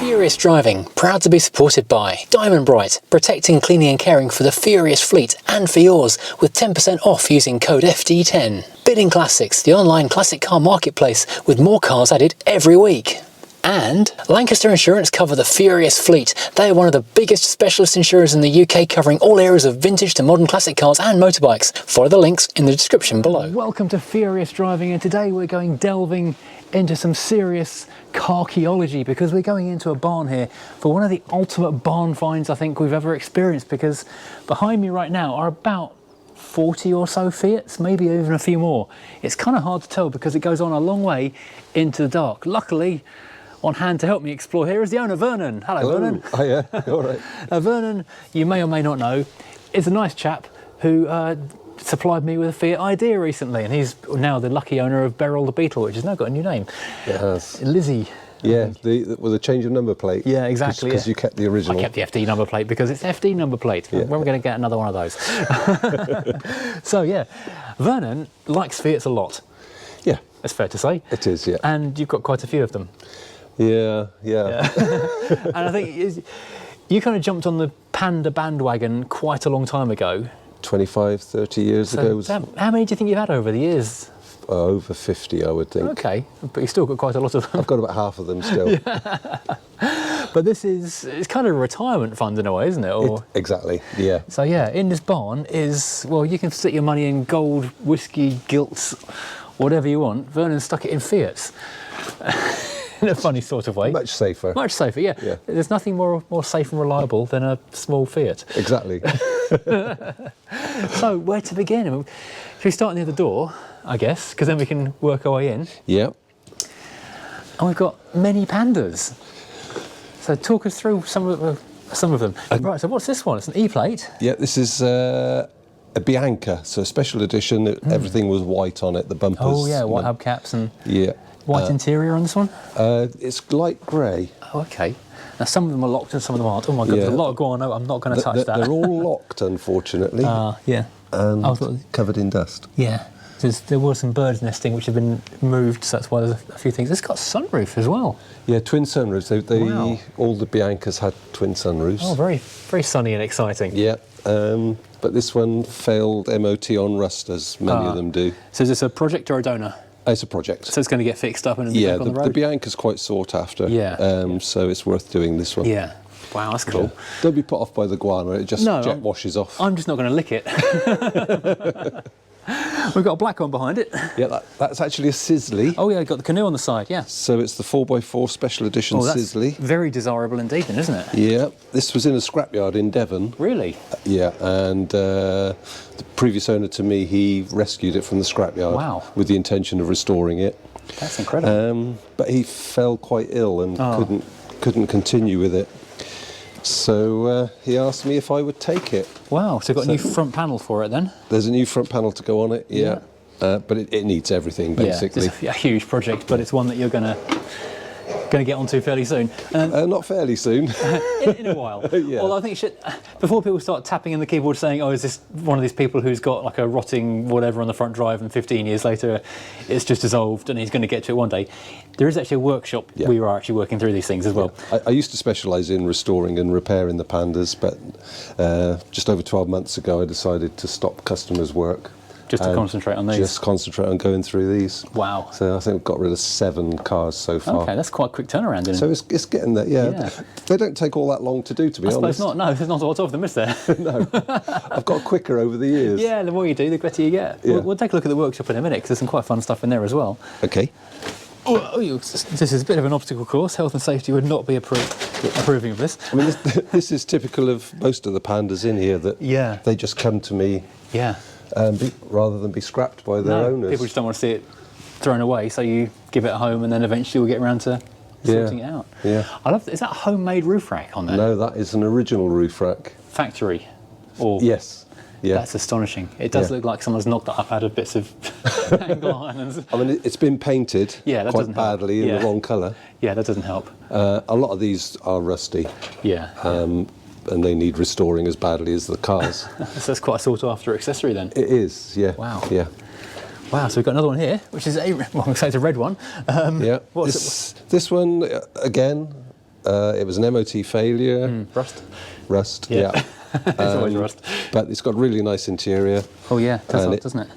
Furious Driving, proud to be supported by Diamond Bright, protecting, cleaning and caring for the Furious fleet and for yours, with 10% off using code FD10. Bidding Classics, the online classic car marketplace with more cars added every week. And Lancaster Insurance cover the Furious fleet. They are one of the biggest specialist insurers in the UK, covering all areas of vintage to modern classic cars and motorbikes. Follow the links in the description below. Welcome to Furious Driving, and today we're going delving into some serious carchaeology, because we're going into a barn here for one of the ultimate barn finds I think we've ever experienced, because behind me right now are about 40 or so Fiats, maybe even a few more. It's kind of hard to tell because it goes on a long way into the dark. Luckily, on hand to help me explore here is the owner, Vernon. Hello, Vernon. Oh yeah, all right. Vernon, you may or may not know, is a nice chap who supplied me with a Fiat Idea recently, and he's now the lucky owner of Beryl the Beetle, which has now got a new name. It has. Lizzie. Yeah, with a change of number plate. Yeah, exactly. Because you kept the original. I kept the FD number plate because it's FD number plate. Yeah. When are we going to get another one of those? So yeah, Vernon likes Fiats a lot. Yeah. That's fair to say. It is, yeah. And you've got quite a few of them. Yeah. And I think you kind of jumped on the Panda bandwagon quite a long time ago. 25, 30 years ago. How many do you think you've had over the years? Over 50, I would think. Okay, but you've still got quite a lot of them. I've got about half of them still. But it's kind of a retirement fund in a way, isn't it? Exactly, yeah. So yeah, in this barn is, well, you can stick your money in gold, whiskey, gilts, whatever you want. Vernon stuck it in Fiats. In a funny sort of way. Much safer. Much safer, yeah. There's nothing more safe and reliable than a small Fiat. Exactly. So, where to begin? Should we start near the door, I guess, because then we can work our way in? Yeah. And we've got many Pandas. So talk us through some of them. Right, so what's this one? It's an E-plate. Yeah, this is a Bianca, so a special edition. Everything was white on it, the bumpers. Oh yeah, white hubcaps and yeah. White interior on this one? It's light grey. Oh, okay. Now, some of them are locked and some of them aren't. Oh, my God, there's a lot of guano. I'm not going to touch that. They're all locked, unfortunately. Yeah. And covered in dust. Yeah. There were some birds nesting which have been moved, so that's why there's a few things. It's got sunroof as well. Yeah, twin sunroofs. Wow. All the Biancas had twin sunroofs. Oh, very, very sunny and exciting. Yeah. But this one failed MOT on rust, as many of them do. So is this a project or a donor? It's a project. So it's going to get fixed up and back on the road? The Bianca's quite sought after. Yeah. So it's worth doing this one. Yeah. Wow, that's cool. Yeah. Don't be put off by the guano, it just jet washes off. I'm just not going to lick it. We've got a black one behind it. Yeah, that's actually a Sisley. Oh yeah, got the canoe on the side, yeah. So it's the 4x4 special edition Sisley. Very desirable indeed then, isn't it? Yeah, this was in a scrapyard in Devon. Really? Yeah, and the previous owner to me, he rescued it from the scrapyard. Wow. With the intention of restoring it. That's incredible. But he fell quite ill and couldn't continue with it. So he asked me if I would take it. Wow, so you've got a new front panel for it then? There's a new front panel to go on it, yeah. But it needs everything, basically. Yeah, it's a huge project, but it's one that you're going to get onto fairly soon. Not fairly soon. in a while. Yeah. Although I think before people start tapping in the keyboard saying, oh, is this one of these people who's got like a rotting whatever on the front drive and 15 years later it's just dissolved and he's going to get to it one day, there is actually a workshop where you are actually working through these things as well. Yeah. I used to specialise in restoring and repairing the Pandas, but just over 12 months ago I decided to stop customers' work. Just to concentrate on these? Just concentrate on going through these. Wow. So I think we've got rid of 7 cars so far. Okay, that's quite a quick turnaround, isn't it? So it's getting there, yeah. They don't take all that long to do, to be honest. I suppose not, no, there's not a lot of them, is there? No. I've got quicker over the years. Yeah, the more you do, the better you get. Yeah. We'll take a look at the workshop in a minute, because there's some quite fun stuff in there as well. Okay. This is a bit of an obstacle course. Health and safety would not be approving of this. I mean, this is typical of most of the Pandas in here, that they just come to me rather than be scrapped by their owners. People just don't want to see it thrown away, so you give it a home and then eventually we'll get around to sorting it out. Yeah. I love that. Is that a homemade roof rack on there? No, that is an original roof rack. Factory? Or Yes. Yeah. That's astonishing. It does look like someone's knocked that up out of bits of angle irons. I mean, it's been painted quite badly in the wrong colour. Yeah, that doesn't help. A lot of these are rusty. Yeah. And they need restoring as badly as the cars. So that's quite a sought after accessory then. It is, yeah. Wow. Yeah. Wow, so we've got another one here, which is I'm going to say it's a red one. Yeah. This one, again, It was an MOT failure. Rust, yeah. It's always rust. But it's got really nice interior. Oh yeah, doesn't it?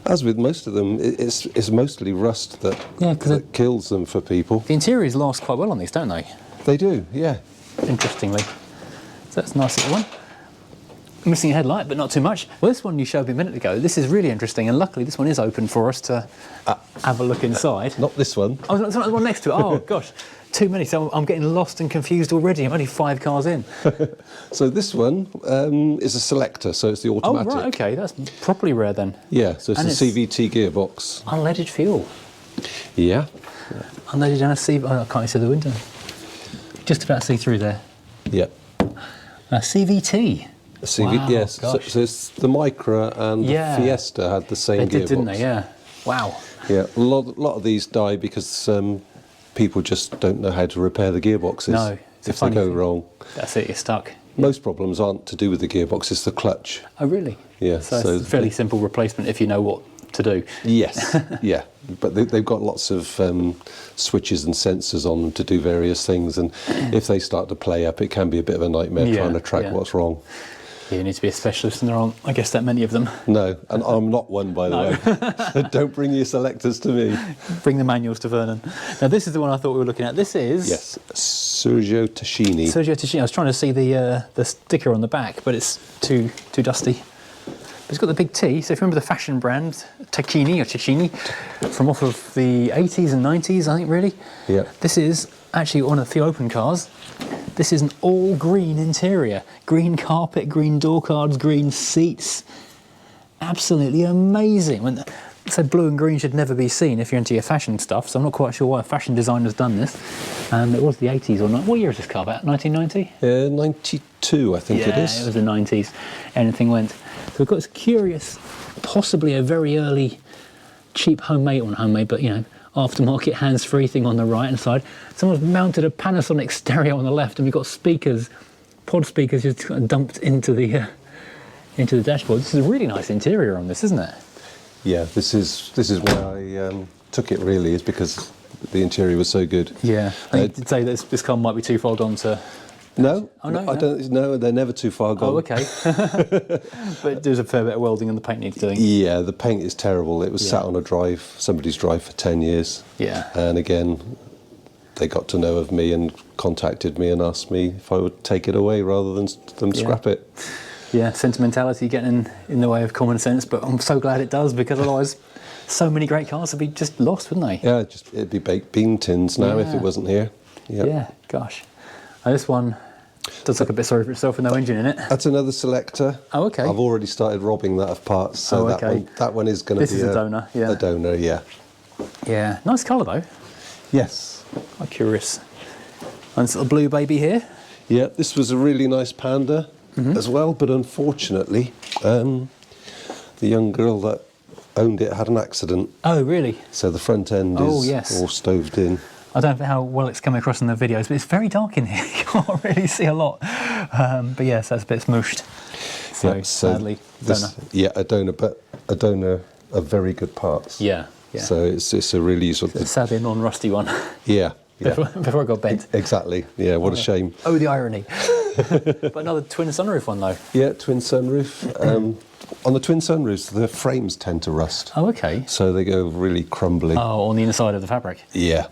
As with most of them, it's mostly rust that kills them for people. The interiors last quite well on these, don't they? They do, yeah. Interestingly. So that's a nice little one. Missing a headlight, but not too much. Well, this one you showed me a minute ago, this is really interesting, and luckily this one is open for us to have a look inside. Not this one. Oh, there's one next to it. Oh, gosh. Too many, so I'm getting lost and confused already. I'm only 5 cars in. So this one is a selector, so it's the automatic. Oh, right, OK. That's properly rare then. Yeah, so it's a CVT gearbox. Unleaded fuel. Yeah. Unleaded and a CV... Oh, I can't see the window. Just about see through there. Yeah. A CVT. Wow, yes. So it's the Micra and the Fiesta had the same gearbox. They did, didn't they? Yeah. Wow. Yeah, a lot of these die because people just don't know how to repair the gearboxes. No, if they go wrong. That's it, you're stuck. Most problems aren't to do with the gearbox, it's the clutch. Oh, really? Yeah. So it's a fairly simple replacement if you know what to do. Yes, yeah. But they've got lots of switches and sensors on them to do various things, and if they start to play up, it can be a bit of a nightmare trying to track what's wrong. Yeah, you need to be a specialist, and there aren't, I guess, that many of them. No, and I'm not one, by the way. Don't bring your selectors to me. Bring the manuals to Vernon. Now, this is the one I thought we were looking at. This is... Yes, Sergio Tacchini. Sergio Tacchini. I was trying to see the sticker on the back, but it's too dusty. But it's got the big T, so if you remember the fashion brand, Tacchini, from off of the 80s and 90s, I think, really. Yeah. This is actually one of the few open cars. This is an all-green interior. Green carpet, green door cards, green seats. Absolutely amazing. So blue and green should never be seen if you're into your fashion stuff, so I'm not quite sure why a fashion designer's done this. It was the 80s or not. What year is this car about? 1990? 92, I think it is. Yeah, it was the 90s. Anything went. So we've got this curious, possibly a very early, cheap homemade, but, you know, aftermarket hands-free thing on the right-hand side. Someone's mounted a Panasonic stereo on the left, and we've got speakers, pod speakers, just kind of dumped into the dashboard. This is a really nice interior on this, isn't it? Yeah, this is why I took it, really, is because the interior was so good. Yeah, I did say that this car might be too far gone to... No, I don't. No, they're never too far gone. Oh, okay. But there's a fair bit of welding and the paint needs doing. Yeah, the paint is terrible. It was sat on somebody's drive for 10 years. Yeah. And again, they got to know of me and contacted me and asked me if I would take it away rather than scrap it. Yeah, sentimentality getting in the way of common sense, but I'm so glad it does, because otherwise so many great cars would be just lost, wouldn't they? Yeah, it'd be baked bean tins now if it wasn't here. Yep. Yeah, gosh. Now this one does look a bit sorry for itself with no engine in it. That's another selector. Oh, okay. I've already started robbing that of parts, so that one is going to be a donor, yeah. A donor, yeah. Yeah, nice colour though. Yes. Quite curious. And this little blue baby here. Yeah, this was a really nice Panda as well, but unfortunately, the young girl that owned it had an accident. Oh, really? So the front end is all stoved in. I don't know how well it's coming across in the videos, but it's very dark in here. You can't really see a lot. But yes, that's a bit smooshed. So sadly, donor. Yeah, a donor, but a donor of very good parts. Yeah. So it's a really sort of... Sadly, a non-rusty one. Yeah. Before I got bent. Exactly. Yeah, what a shame. Oh, the irony. But another twin sunroof one, though. Yeah, twin sunroof. On the twin sunroofs, the frames tend to rust. Oh, okay. So they go really crumbly. Oh, on the inside of the fabric? Yeah.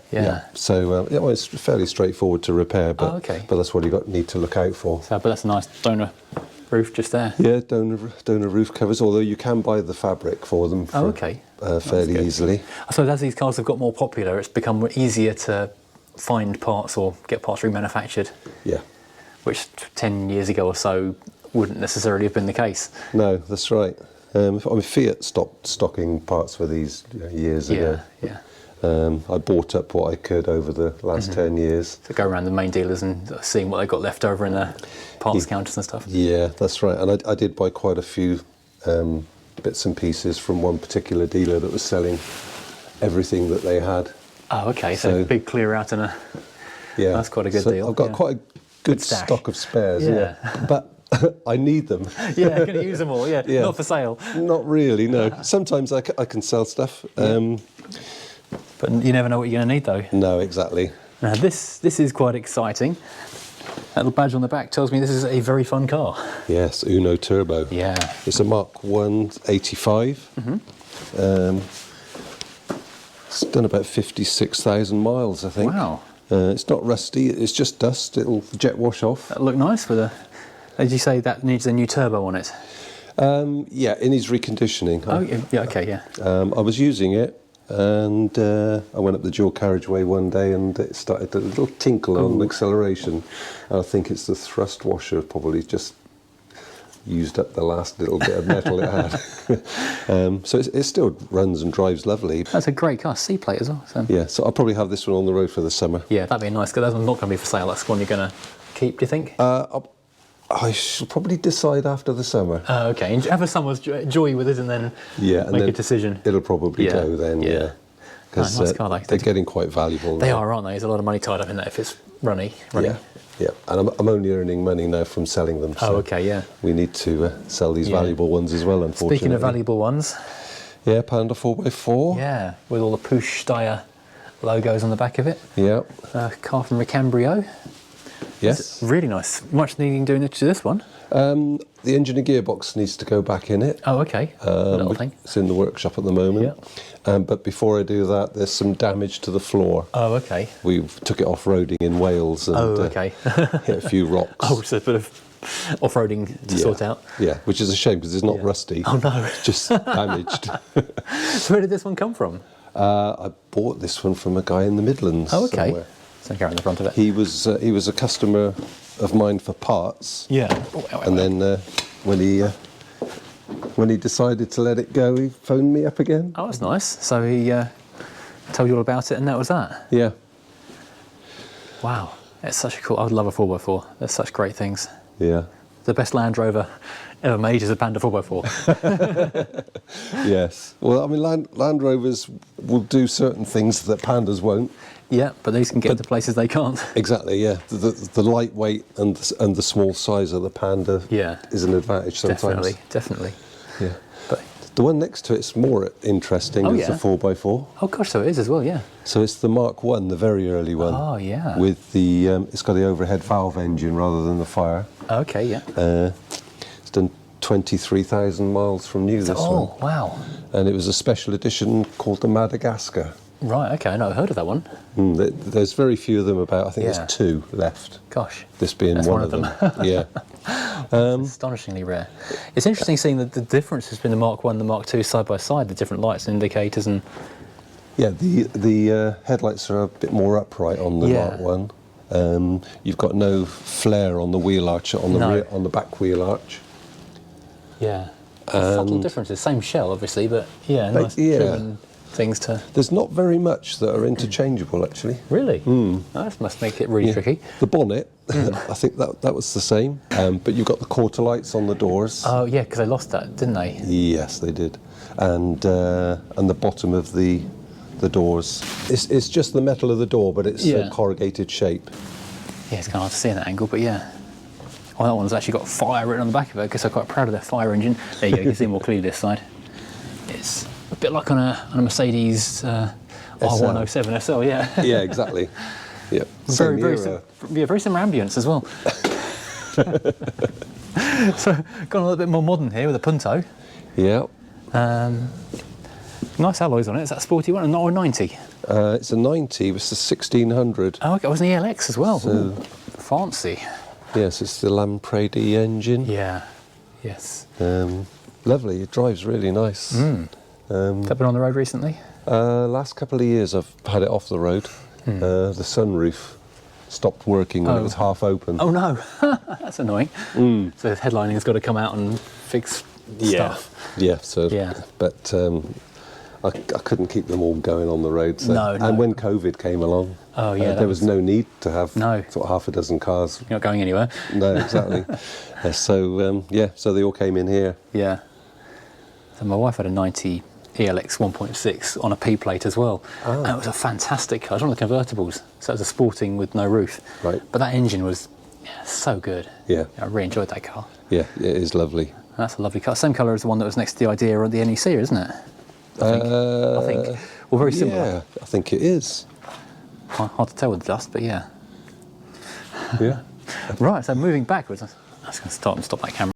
So well, it's fairly straightforward to repair, but that's what you need to look out for. So, but that's a nice donor roof just there. Yeah, donor roof covers, although you can buy the fabric for them fairly easily. I suppose as these cars have got more popular, it's become easier to find parts or get parts remanufactured. Yeah. Which 10 years ago or so wouldn't necessarily have been the case. No, that's right. Fiat stopped stocking parts for these years ago. Yeah. I bought up what I could over the last 10 years. So go around the main dealers and seeing what they got left over in the parts counters and stuff. Yeah, that's right. And I did buy quite a few bits and pieces from one particular dealer that was selling everything that they had. Oh, okay. So big clear out and that's quite a good deal. I've got quite a good stock of spares. Yeah. But I need them. Yeah, I'm going to use them all. Yeah. Not for sale. Not really. No. Sometimes I can sell stuff. But you never know what you're going to need, though. No, exactly. Now this is quite exciting. That little badge on the back tells me this is a very fun car. Yes, Uno Turbo. Yeah. It's a Mark 1 85. It's done about 56,000 miles, I think. Wow. It's not rusty, it's just dust. It'll jet wash off. That'll look nice with a... Did you say that needs a new turbo on it? Yeah, it needs reconditioning. Oh, yeah, okay, yeah. I was using it, and I went up the dual carriageway one day and it started a little tinkle on acceleration. And I think it's the thrust washer probably just used up the last little bit of metal it had. So it still runs and drives lovely. That's a great car, C-plate as well. So. Yeah, so I'll probably have this one on the road for the summer. Yeah, that'd be nice, because that one's not going to be for sale. That's the one you're going to keep, do you think? I shall probably decide after the summer. Oh, okay. And have a summer's joy with it and then make a decision. It'll probably go then, yeah. Because nice car, they're getting quite valuable now. They are, aren't they? There's a lot of money tied up in that if it's runny. Yeah, and I'm only earning money now from selling them. So okay, yeah. We need to sell these valuable ones as well, unfortunately. Speaking of valuable ones. Yeah, Panda 4x4. Yeah, with all the Push Steyr logos on the back of it. Yeah. Car from Recambrio. Yes. It's really nice. Much needing doing to this one. The engine and gearbox needs to go back in it. Oh, okay. Little thing. It's in the workshop at the moment. Yeah. But before I do that, there's some damage to the floor. Oh, okay. We took it off-roading in Wales and hit a few rocks. Oh, so a bit of off-roading to sort out. Yeah, which is a shame because it's not rusty. Oh, no. It's just damaged. So where did this one come from? I bought this one from a guy in the Midlands. Oh, okay. Somewhere. So carry on the front of it. He was a customer of mine for parts. Yeah. And then when he decided to let it go, he phoned me up again. Oh, that's nice. So he told you all about it, and that was that. Yeah. Wow, it's such a cool. I would love a 4x4. They're such great things. Yeah. The best Land Rover ever made is a Panda 4x4. Yes. Well, I mean, Land Rovers will do certain things that Pandas won't. Yeah, but these can get to places they can't. Exactly, yeah. The lightweight and the small size of the Panda is an advantage sometimes. Definitely. Yeah. But the one next to it's more interesting. It's a 4x4. Oh gosh, so it is as well, yeah. So it's the Mark 1, the very early one. Oh yeah. With the it's got the overhead valve engine rather than the fire. Okay, yeah. It's done 23,000 miles from new, this one. Oh, wow. And it was a special edition called the Madagascar. Right, okay, I know, I've heard of that one. There's very few of them about. I think there's 2 left. Gosh. This being one of them. Yeah. It's astonishingly rare. It's interesting seeing the differences between the Mark 1 and the Mark 2 side by side, the different lights and indicators and... Yeah, the headlights are a bit more upright on the Mark 1. You've got no flare on the wheel arch, on the back wheel arch. Yeah. Subtle differences, same shell obviously, but nice trim things to... There's not very much that are interchangeable actually. Really? Oh, that must make it really tricky. The bonnet, I think that was the same, but you've got the quarter lights on the doors. Oh yeah, because they lost that, didn't they? Yes, they did. And the bottom of the doors. It's just the metal of the door, but it's a corrugated shape. Yeah, it's kind of hard to see in that angle, but yeah. Oh, that one's actually got fire written on the back of it, because I'm quite proud of their fire engine. There you go, you can see more clearly this side. It's a bit like on a Mercedes R107 SL, yeah. Yeah, exactly. Yeah. Very similar ambience as well. So, gone a little bit more modern here with a Punto. Yeah. Nice alloys on it. Is that a sporty one? Or a 90? It's a 90. It's a 1600. Oh, okay. It was an ELX as well. So, fancy. Yes, it's the Lampredi engine. Yeah. Yes. Lovely. It drives really nice. Has that been on the road recently? Last couple of years I've had it off the road. The sunroof stopped working when it was half open. Oh no, that's annoying. So the headlining's got to come out and fix stuff. Yeah, but I couldn't keep them all going on the road. So. No. And when COVID came along, there was no need to have sort of half a dozen cars. You're not going anywhere. No, exactly. So they all came in here. Yeah. So my wife had a 90 ELX 1.6 on a P-plate as well. And it was a fantastic car. It was one of the convertibles. So it was a sporting with no roof. Right. But that engine was so good. Yeah. I really enjoyed that car. Yeah, it is lovely. That's a lovely car. Same colour as the one that was next to the Idea or the NEC, isn't it? I think. Well, very similar. Yeah, I think it is. Hard to tell with the dust, but yeah. Yeah. Right, so moving backwards, I was going to stop that camera.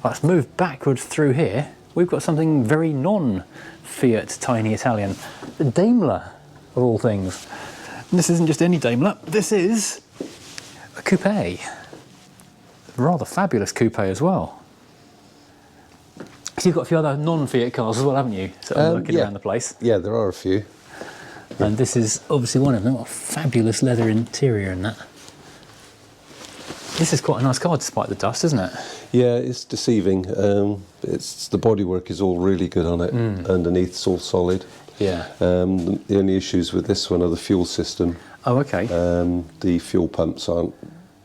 Right, let's move backwards through here. We've got something very non-Fiat tiny Italian, the Daimler of all things. And this isn't just any Daimler, this is a coupe. A rather fabulous coupe as well. So you've got a few other non-Fiat cars as well, haven't you? Sort of lurking around the place. Yeah, there are a few. And this is obviously one of them. What a fabulous leather interior in that. This is quite a nice car despite the dust, isn't it? Yeah, it's deceiving. It's the bodywork is all really good on it. Underneath, it's all solid. Yeah. The only issues with this one are the fuel system. Oh, okay. The fuel pumps aren't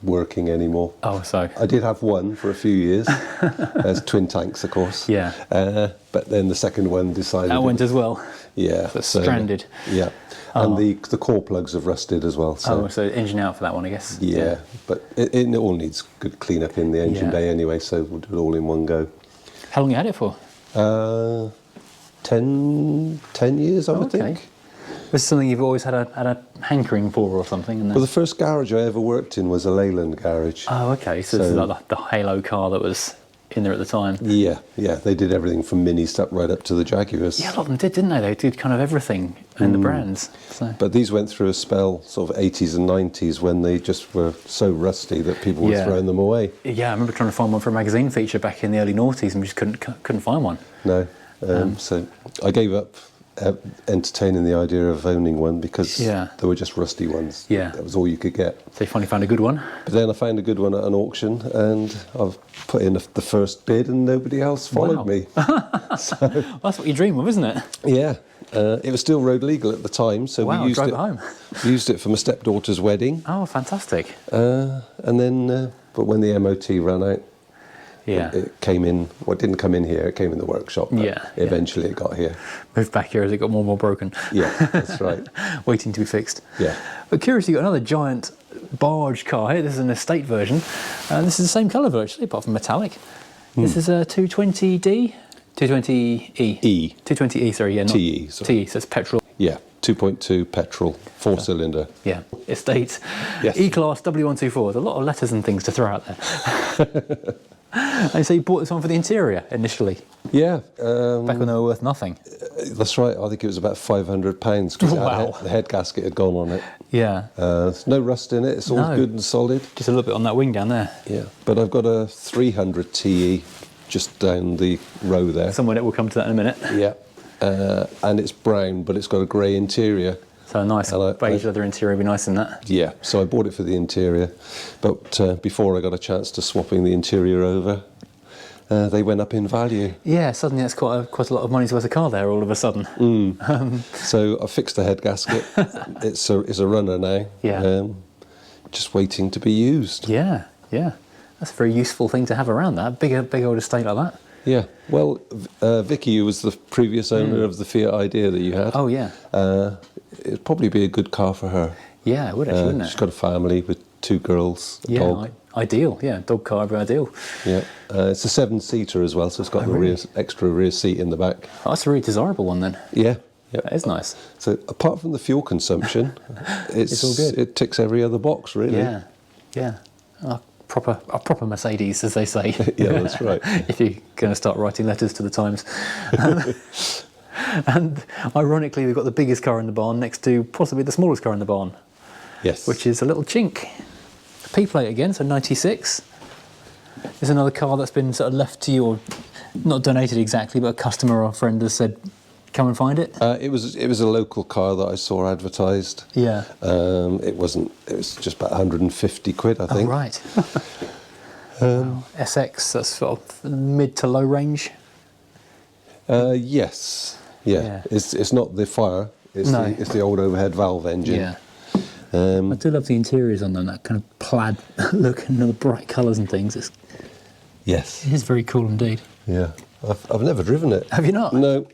working anymore. Oh, so. I did have one for a few years. There's twin tanks, of course. Yeah. But then the second one decided... That went as well. Yeah. So stranded. Yeah. And the core plugs have rusted as well. So. Oh, so engine out for that one, I guess. Yeah, but it all needs good clean up in the engine bay anyway, so we'll do it all in one go. How long you had it for? 10 years, I would think. Was it something you've always had a hankering for or something? And well, the first garage I ever worked in was a Leyland garage. Oh, okay. So this is like the Halo car that was in there at the time. Yeah, they did everything from Minis right up to the Jaguars. Yeah, a lot of them did, didn't they? They did kind of everything in the brands. So. But these went through a spell, sort of 80s and 90s, when they just were so rusty that people were throwing them away. Yeah, I remember trying to find one for a magazine feature back in the early noughties and we just couldn't find one. No. So I gave up entertaining the idea of owning one because there were just rusty ones. Yeah. That was all you could get. So you finally found a good one? But then I found a good one at an auction and I've put in the first bid and nobody else followed me. So, well, that's what you dream of, isn't it? Yeah. It was still road legal at the time, so we used drove it home. We used it for my stepdaughter's wedding. Oh, fantastic. And then, but when the MOT ran out, yeah, it came in. Well, it didn't come in here. It came in the workshop. But eventually, it got here. Moved back here as it got more and more broken. Yeah, that's right. Waiting to be fixed. Yeah. But curiously, you've got another giant barge car here. This is an estate version. This is the same colour virtually, apart from metallic. This is a 220D, 220E. 220E. Sorry, yeah, not TE. TE. So it's petrol. Yeah, 2.2 petrol, 4-cylinder. Yeah, estate. Yes. E-Class W124. There's a lot of letters and things to throw out there. And so you bought this one for the interior initially? Yeah. Back when they were worth nothing? That's right. I think it was about £500 because the head gasket had gone on it. Yeah. There's no rust in it. It's all good and solid. Just a little bit on that wing down there. Yeah. But I've got a 300 TE just down the row there. Somewhere that we'll come to that in a minute. Yeah. And it's brown, but it's got a grey interior. So a nice beige leather interior would be nice in that. Yeah, so I bought it for the interior. But before I got a chance to swapping the interior over, they went up in value. Yeah, suddenly that's quite a lot of money's worth of car there all of a sudden. So I fixed the head gasket. It's a runner now. Yeah. Just waiting to be used. Yeah, yeah. That's a very useful thing to have around that. Big old estate like that. Yeah. Well, Vicky, who was the previous owner of the Fiat Idea that you had. Oh, yeah. It'd probably be a good car for her. Yeah, it would actually, wouldn't it? She's got a family with 2 girls, a dog. Ideal, yeah. Dog car would be ideal. Yeah. It's a 7-seater as well, so it's got extra rear seat in the back. Oh, that's a really desirable one then. Yeah. That is nice. So apart from the fuel consumption, it's all good. It ticks every other box, really. Yeah, yeah. A proper Mercedes, as they say. Yeah, that's right. If you're going to start writing letters to the Times. And ironically, we've got the biggest car in the barn next to possibly the smallest car in the barn. Yes. Which is a little chink. A P-plate again, so 96. There's another car that's been sort of left to you, or not donated exactly, but a customer or a friend has said, come and find it. It was a local car that I saw advertised. Yeah. It was just about 150 quid, I think. Oh, right. Wow. SX, that's sort of mid to low range. Yes. Yeah. It's not the fire. It's the old overhead valve engine. Yeah. I do love the interiors on them, that kind of plaid look and the bright colours and things. Yes. It is very cool indeed. Yeah. I've never driven it. Have you not? No.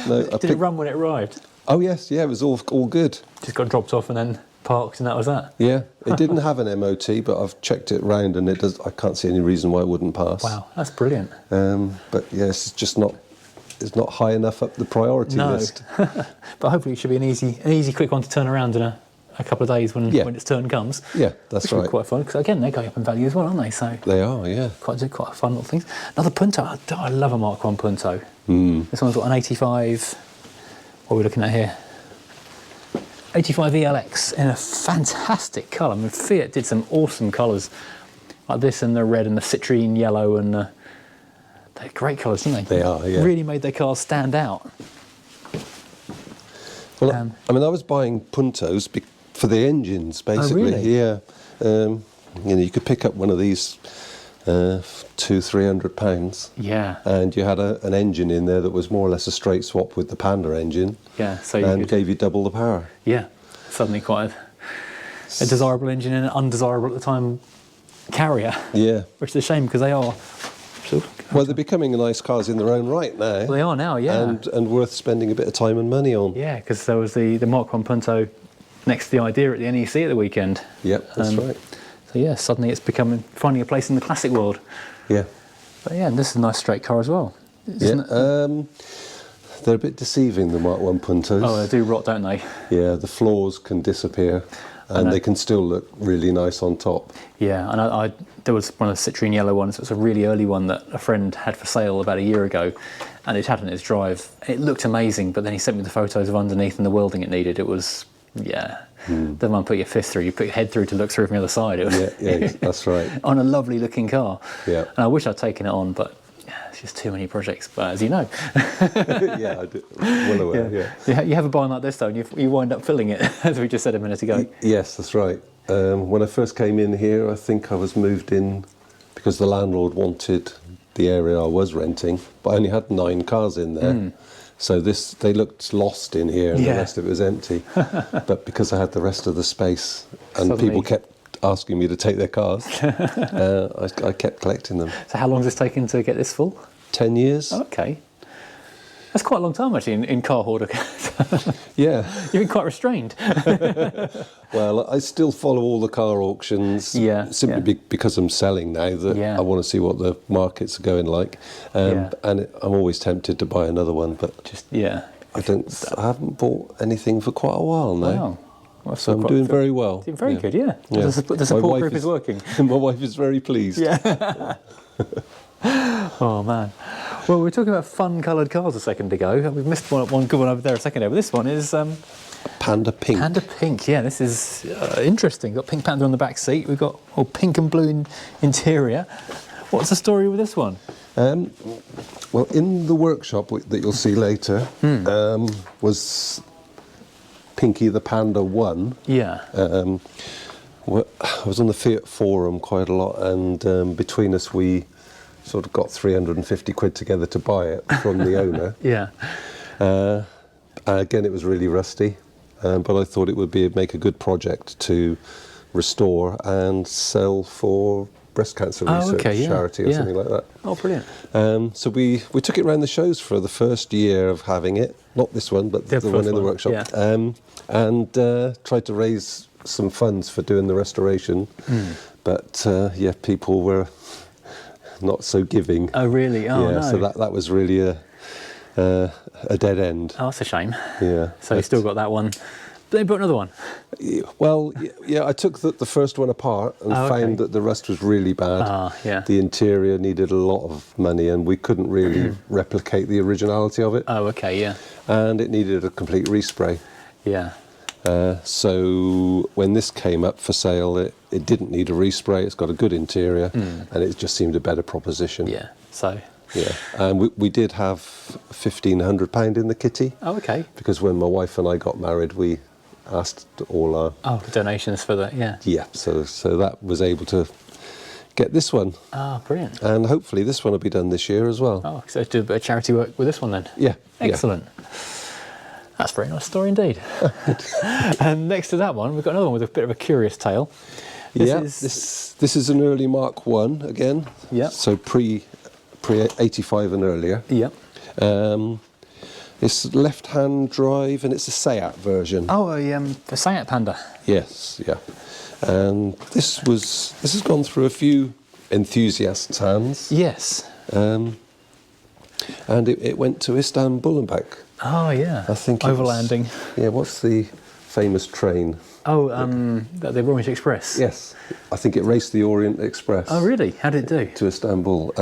No. Did it run when it arrived? Oh yes, yeah, it was all good. Just got dropped off and then parked and that was that? Yeah. It didn't have an MOT, but I've checked it round and I can't see any reason why it wouldn't pass. Wow, that's brilliant. But yeah, it's just not it's not high enough up the priority list. But hopefully it should be an easy, quick one to turn around in a couple of days when its turn comes. Yeah, that's which right. Which quite fun because again they're going up in value as well, aren't they? So they are, yeah. Quite fun little things. Another Punto. I love a Mark 1 Punto. This one's got an 85. What are we looking at here? 85 ELX in a fantastic colour. I mean, Fiat did some awesome colours like this and the red and the citrine yellow and they're great colours, aren't they? They are, yeah. Really made their cars stand out. Well, I mean, I was buying Puntos for the engines, basically. Oh, really? Yeah. You could pick up one of these £200-300. Yeah. And you had an engine in there that was more or less a straight swap with the Panda engine. Yeah. So gave you double the power. Yeah. Suddenly quite a desirable engine and an undesirable at the time carrier. Yeah. Which is a shame because they are. Well, they're becoming nice cars in their own right now. Well, they are now, yeah. And worth spending a bit of time and money on. Yeah, because there was the Mark 1 Punto next to the Idea at the NEC at the weekend. Yep, that's right. So yeah, suddenly it's finding a place in the classic world. Yeah. But yeah, and this is a nice straight car as well. They're a bit deceiving, the Mark 1 Puntos. Oh, they do rot, don't they? Yeah, the floors can disappear. And they can still look really nice on top. Yeah, and there was one of the citrine yellow ones. It was a really early one that a friend had for sale about a year ago, and it had in its drive. It looked amazing, but then he sent me the photos of underneath and the welding it needed. It was, Then one put your fist through, you put your head through to look through from the other side. It was yeah, that's right. On a lovely looking car. Yeah. And I wish I'd taken it on, but it's just too many projects, but as you know. Yeah, I do. Well aware, yeah. You have a barn like this though, and you wind up filling it, as we just said a minute ago. Yes, that's right. When I first came in here, I think I was moved in because the landlord wanted the area I was renting, but I only had 9 cars in there. So they looked lost in here and the rest of it was empty. But because I had the rest of the space and Suddenly. people kept asking me to take their cars, I kept collecting them. So how long has this taken to get this full? 10 years. Okay. That's quite a long time actually in car hoarder. Yeah. You've been quite restrained. Well, I still follow all the car auctions simply because I'm selling now. I want to see what the markets are going like. And I'm always tempted to buy another one, but I haven't bought anything for quite a while now. Wow. Well, so I'm doing very well. Doing very good, yeah. The support group is working. My wife is very pleased. Yeah. Oh man. Well, we were talking about fun-coloured cars a second ago. We've missed one good one over there a second ago. This one is Panda Pink. Panda Pink. Yeah, this is interesting. Got Pink Panda on the back seat. We've got pink and blue interior. What's the story with this one? Well, in the workshop that you'll see later was Pinky the Panda 1. Yeah. I was on the Fiat forum quite a lot, and between us we sort of got 350 quid together to buy it from the owner. Yeah. Again, it was really rusty, but I thought it would make a good project to restore and sell for breast cancer research charity or something like that. Oh, brilliant. So we took it around the shows for the first year of having it, not this one, but the one in the workshop, and tried to raise some funds for doing the restoration. But people were not so giving. Oh, really? Oh, no. So that was really a dead end. Oh, that's a shame. Yeah. So you still got that one. They bought another one. Well, I took the first one apart and found that the rust was really bad. The interior needed a lot of money and we couldn't really replicate the originality of it. Oh, okay, yeah. And it needed a complete respray. Yeah. So when this came up for sale, it didn't need a respray. It's got a good interior and it just seemed a better proposition. Yeah, so... Yeah, and we did have £1,500 in the kitty. Oh, okay. Because when my wife and I got married, we asked all our... donations for that, yeah. Yeah, so that was able to get this one. Ah, brilliant. And hopefully this one will be done this year as well. Oh, so do a bit of charity work with this one then? Yeah. Excellent. Yeah. That's a very nice story indeed. And next to that one, we've got another one with a bit of a curious tale. This is an early Mark 1 again. Yeah. So pre-85 and earlier. Yeah. It's left-hand drive and it's a Seat version. Oh, a Seat Panda. Yes, yeah. And this has gone through a few enthusiasts' hands. Yes. And it went to Istanbul and back. Oh yeah. I think overlanding. Yeah, what's the famous train? Oh, the Orient Express. Yes, I think it raced the Orient Express. Oh really? How did it do? To Istanbul.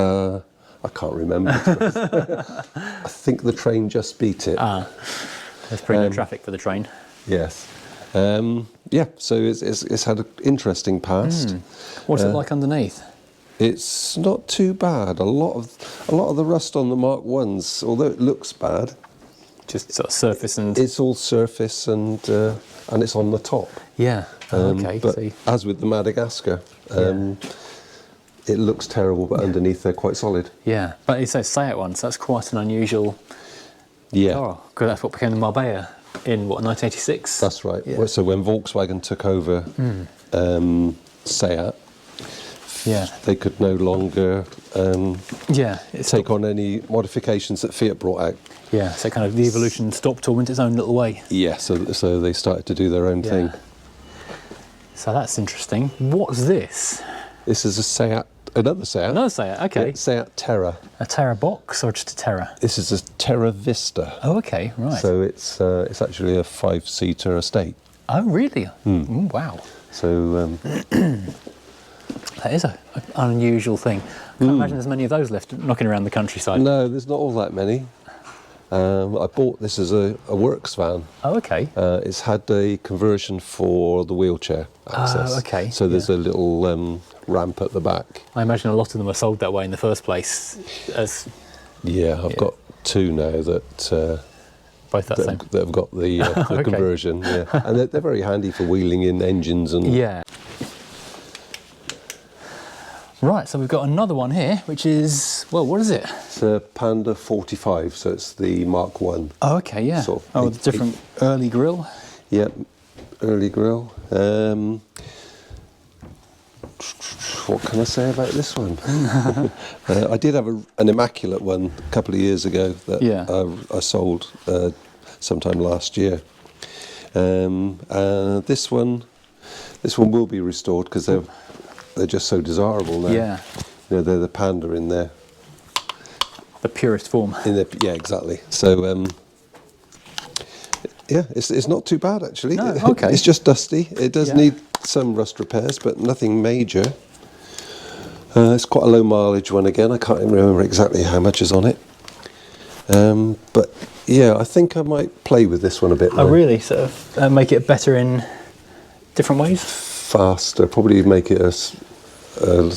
I can't remember. I think the train just beat it. There's pretty no traffic for the train. Yes. Yeah, so it's had an interesting past. What's it like underneath? It's not too bad. A lot of the rust on the Mark 1s, although it looks bad, Just sort of surface and... it's all surface and it's on the top. Yeah, okay. But See. as with the Madagascar, it looks terrible, but underneath they're quite solid. Yeah, but it's those Seat ones, that's quite an unusual car, because that's what became the Marbella in, what, 1986? That's right. Yeah. So when Volkswagen took over Seat, they could no longer take on any modifications that Fiat brought out. Yeah, so kind of the evolution stopped or went its own little way. Yeah, so they started to do their own thing. So that's interesting. What's this? This is a Seat, another Seat. Another Seat, okay. Yeah, Seat Terra. A Terra box or just a Terra? This is a Terra Vista. Oh, okay, right. So it's actually a 5-seater estate. Oh, really? Ooh, wow. So that is an unusual thing. I can't imagine there's many of those left knocking around the countryside. no, there's not all that many. I bought this as a works van. Oh, okay. It's had a conversion for the wheelchair access. Oh, okay. So there's a little ramp at the back. I imagine a lot of them were sold that way in the first place. Yeah, I've got two now that Both that same. that have got the Okay. conversion. Yeah, and they're very handy for wheeling in engines and. Yeah. Right, so we've got another one here, which is, well, what is it? It's a Panda 45, so it's the Mark 1. Oh, okay, yeah. Sort of With different early grille. Yep, early grille. What can I say about this one? I did have an immaculate one a couple of years ago that I sold sometime last year. This one will be restored because they're just so desirable now. Yeah. You know, they're the Panda in their... The purest form. Yeah, exactly. So, yeah, it's not too bad actually. No, okay. It's just dusty. It does need some rust repairs, but nothing major. It's quite a low mileage one again. I can't even remember exactly how much is on it. But yeah, I think I might play with this one a bit more. Oh, really? Sort of make it better in different ways? Faster, probably make it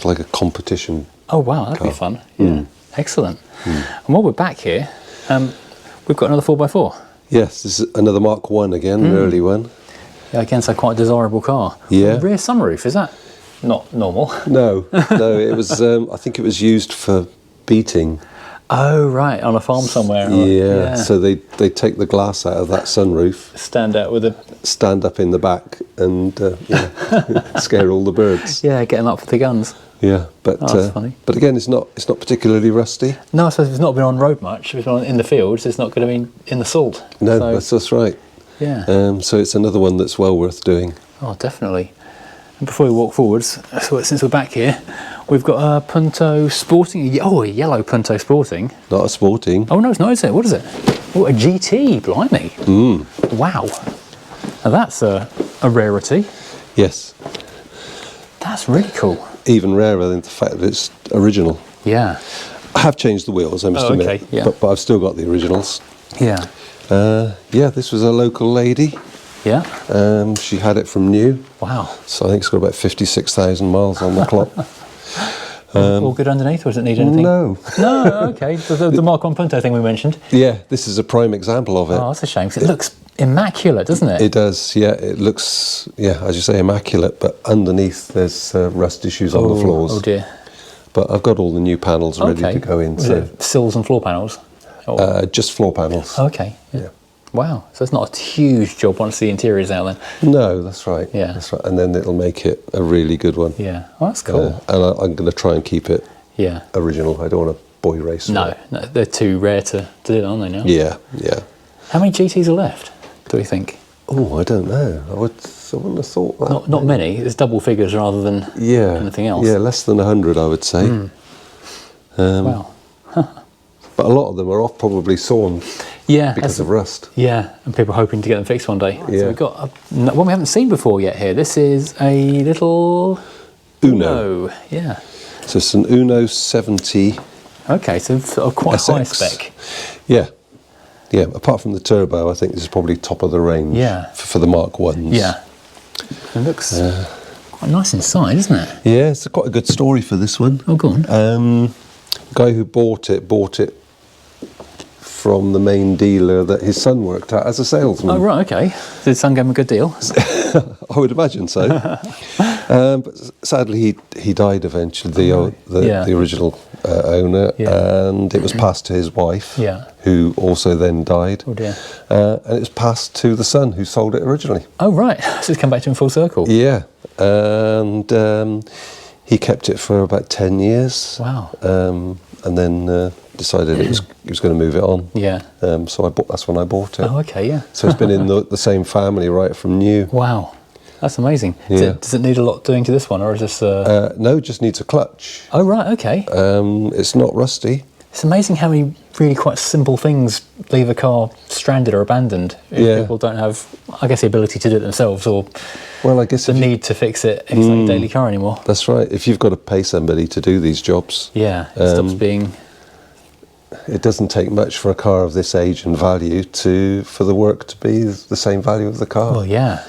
like a competition. Oh, wow, that'd car. be fun. Yeah, excellent. And while we're back here, we've got another 4x4. Yes, this is another Mark 1 again, an early one. Yeah, again, so quite a desirable car. Yeah. Rear sunroof, is that not normal? No, it was. I think it was used for beating. Oh, right, on a farm somewhere. Yeah, so they take the glass out of that sunroof, Stand out with a... stand up in the back, and scare all the birds. Yeah, get them up for the guns. Yeah, but that's funny. But again, it's not particularly rusty. No, I suppose if it's not been on road much, if it's been in the fields, it's not going to be in the salt. No, So, that's right. yeah. So it's another one that's well worth doing. Oh, definitely. And before we walk forwards, so since we're back here, we've got a Punto Sporting. Oh, a yellow Punto Sporting. Not a sporting. Oh, no, it's not, is it? What is it? Oh, a GT, blimey. Wow. Now that's a rarity. Yes. That's really cool. Even rarer than the fact that it's original. Yeah. I have changed the wheels, I must admit. Okay, yeah. But I've still got the originals. Yeah. Yeah, this was a local lady. Yeah. She had it from new. Wow. So I think it's got about 56,000 miles on the clock. All good underneath, or does it need anything? No. No, okay. The Mark 1 Punto thing we mentioned. Yeah, this is a prime example of it. Oh, that's a shame, 'cause it looks immaculate, doesn't it? It does, yeah. It looks, as you say, immaculate, but underneath there's rust issues on the floors. Oh dear. But I've got all the new panels ready to go in. Was So it sills and floor panels? Or- just floor panels. okay. Yeah. Wow. So it's not a huge job once the interior's out then. No, that's right. Yeah. That's right. And then it'll make it a really good one. Yeah. Oh, that's cool. And I'm going to try and keep it Yeah. original. I don't want to boy race. No, they're too rare to do, aren't they now? Yeah, yeah. How many GTs are left, do we think? Oh, I don't know. I wouldn't have thought that. Not many. It's double figures rather than anything else. Yeah, less than 100, I would say. Wow. But But a lot of them are off, probably sawn because of rust. Yeah, and people are hoping to get them fixed one day. Yeah. So we've got one we haven't seen before yet here. This is a little Uno. Yeah. So it's an Uno 70. Okay, so sort of quite high spec. Yeah. Yeah, apart from the turbo, I think this is probably top of the range for the Mark 1s. Yeah. It looks quite nice inside, isn't it? Yeah, it's quite a good story for this one. Oh, go on. The guy who bought it from the main dealer that his son worked at as a salesman. Oh, right, okay. Did his son give him a good deal? I would imagine so. But sadly, he died eventually, the original owner, and it was passed to his wife, who also then died. Oh, dear. And it was passed to the son who sold it originally. Oh, right. So it's come back to him full circle. Yeah. And he kept it for about 10 years. Wow. And then decided he was going to move it on. Yeah. So that's when I bought it. Oh, okay, yeah. So it's been in the same family right from new. Wow. That's amazing. Yeah. Does it need a lot doing to this one, or is this... No, it just needs a clutch. Oh, right, okay. It's not rusty. It's amazing how many really quite simple things leave a car stranded or abandoned if people don't have, I guess, the ability to do it themselves, or I guess the need to fix it if it's not your daily car anymore. That's right. If you've got to pay somebody to do these jobs... Yeah, it stops being... It doesn't take much for a car of this age and value for the work to be the same value of the car. Well, yeah.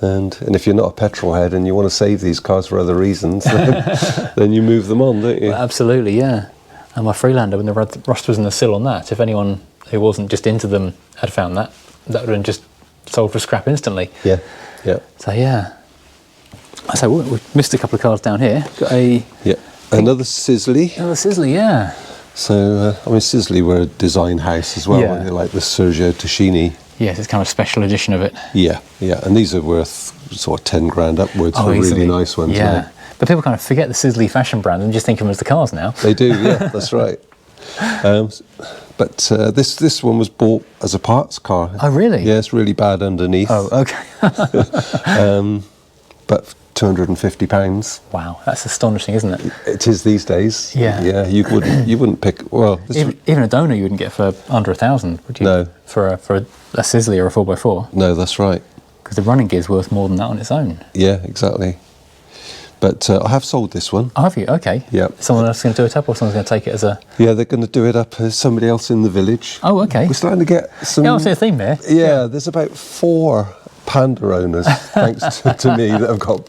And if you're not a petrol head and you want to save these cars for other reasons, then you move them on, don't you? Well, absolutely, yeah. And my Freelander, when the rust was in the sill on that, if anyone who wasn't just into them had found that would have been just sold for scrap instantly. Yeah. So, yeah. So we've missed a couple of cars down here. Got another Sisley. Another Sisley, yeah. So, Sisley were a design house as well, weren't they? Like the Sergio Tacchini. Yes, it's kind of a special edition of it. Yeah. And these are worth sort of 10 grand upwards for really nice ones. Yeah. But people kind of forget the Sisley fashion brand and just think of them as the cars now. They do, yeah, that's right. But this one was bought as a parts car. Oh, really? Yeah, it's really bad underneath. Oh, okay. But £250. Wow, that's astonishing, isn't it? It is these days. Yeah. Yeah, you wouldn't pick... Well, even a donor you wouldn't get for under 1,000, would you? No. For a Sisley or a 4x4. No, that's right. Because the running gear's worth more than that on its own. Yeah, exactly. But I have sold this one. Oh, have you? Okay. Yeah. Someone else is going to do it up, or someone's going to take it as a... Yeah, they're going to do it up as somebody else in the village. Oh, okay. We're starting to get some... Yeah, I see a theme there. Yeah, there's about 4 Panda owners, thanks to me, that have got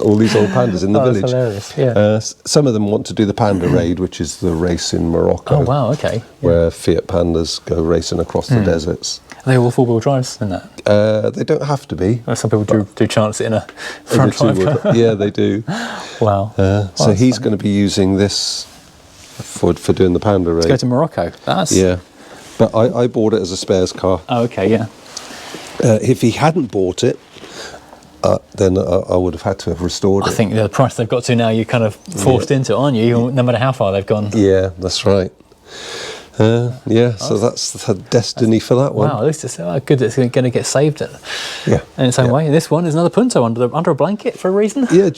all these old Pandas in the village. That's hilarious, yeah. Some of them want to do the Panda Raid, which is the race in Morocco. Oh, wow, okay. Where Fiat Pandas go racing across the deserts. Are they all four-wheel drives in that? They don't have to be. Well, some people do chance it in a front drive car. Yeah, they do. Wow. So he's going to be using this for doing the Panda Raid. To go to Morocco. Yeah. But I bought it as a spares car. Oh, okay, yeah. If he hadn't bought it, then I would have had to have restored it. I think the price they've got to now, you're kind of forced into it, aren't you? No matter how far they've gone. Yeah, that's right. So that's the destiny for that one. Wow, at least it's good that it's going to get saved in its own way. This one is another Punto under a blanket for a reason. Yeah.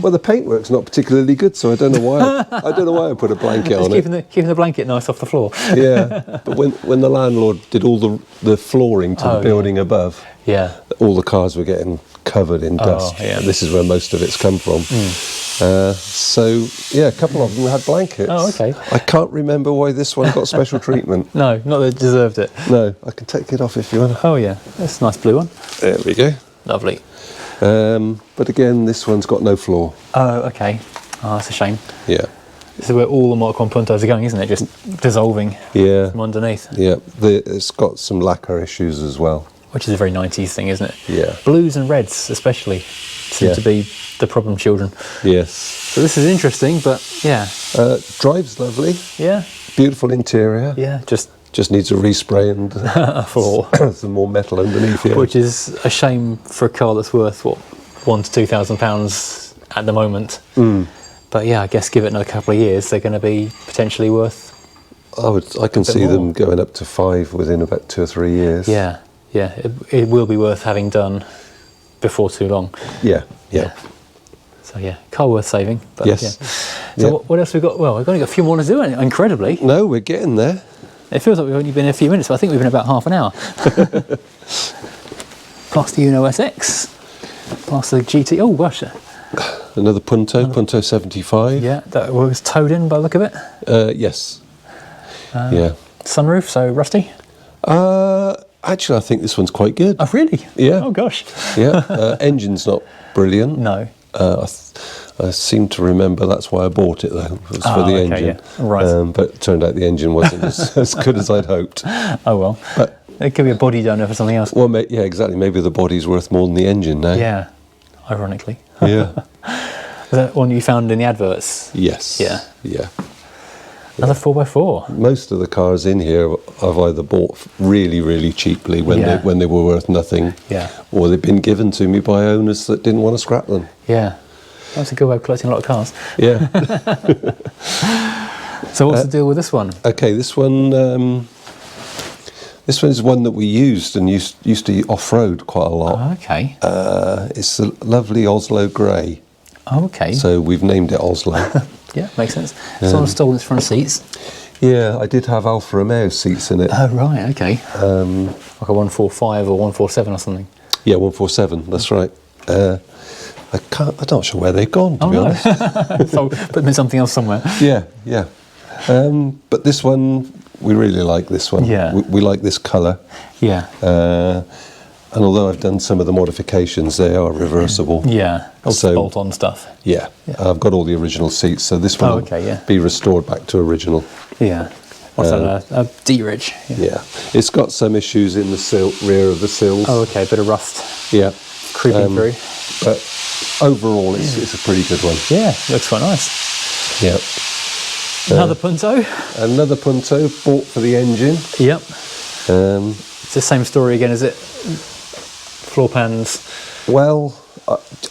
Well, the paintwork's not particularly good, so I don't know why. I put a blanket on it. Keeping the blanket nice off the floor. Yeah, but when the landlord did all the flooring to the building above, all the cars were getting covered in dust. Yeah. This is where most of it's come from. So a couple of them had blankets. Oh, okay. I can't remember why this one got special treatment. No, not that it deserved it. No, I can take it off if you want. Oh yeah, that's a nice blue one. There we go. Lovely. But again, this one's got no floor. Oh, okay. Oh, that's a shame. Yeah. This is where all the Mark 1 Puntos are going, isn't it? Just dissolving from underneath. Yeah, it's got some lacquer issues as well. Which is a very 90s thing, isn't it? Yeah. Blues and reds, especially, seem to be the problem children. Yes. So this is interesting, but yeah. Drives lovely. Yeah. Beautiful interior. Yeah, just needs a respray and some more metal underneath. Yeah. Which is a shame for a car that's worth, what, £1,000 to £2,000 at the moment. But yeah, I guess give it another couple of years, they're going to be potentially worth... I can see them going up to 5 within about 2 or 3 years. Yeah, it will be worth having done before too long. Yeah. So yeah, car worth saving. But yes. Yeah. So what else we got? Well, we've only got a few more to do, incredibly. No, we're getting there. It feels like we've only been here a few minutes, but I think we've been about half an hour. Plus the Uno SX, plus the GT. Oh gosh. Another Punto 75. Yeah, that was towed in by the look of it. Yes. Yeah. Sunroof, so rusty. Actually, I think this one's quite good. Oh really? Yeah. Oh gosh. Yeah. Engine's not brilliant. No. I seem to remember that's why I bought it though. It was for the engine. Yeah. Right. But it turned out the engine wasn't as good as I'd hoped. Oh well. But it could be a body donor for something else. well, yeah, exactly. Maybe the body's worth more than the engine now. Yeah. Ironically. Yeah. Was that one you found in the adverts? Yes. Yeah. Yeah. Another 4x4. Most of the cars in here I've either bought really, really cheaply when they were worth nothing, or they've been given to me by owners that didn't want to scrap them. Yeah. That's a good way of collecting a lot of cars. Yeah. So what's the deal with this one? Okay, this one is one that we used and used to off-road quite a lot. Oh, okay. It's a lovely Oslo grey. Oh, okay. So we've named it Oslo. Yeah, makes sense. Someone stole its front seats. Yeah, I did have Alfa Romeo seats in it. Oh, right, okay. Like a 145 or 147 or something. Yeah, 147, that's right. I'm not sure where they've gone, to be honest. So put them in something else somewhere. Yeah. But this one, we really like this one. Yeah. We like this colour. Yeah. And although I've done some of the modifications, they are reversible. Yeah. So bolt-on stuff. Yeah. I've got all the original seats, so this one will be restored back to original. Yeah. What's that? A D-Ridge? Yeah. It's got some issues in the rear of the sills. Oh, okay. Bit of rust. Yeah. Creeping through. But overall, it's a pretty good one. Yeah, looks quite nice. Yeah. Another Punto. Another Punto, bought for the engine. Yep. It's the same story again, is it? Floor pans. Well,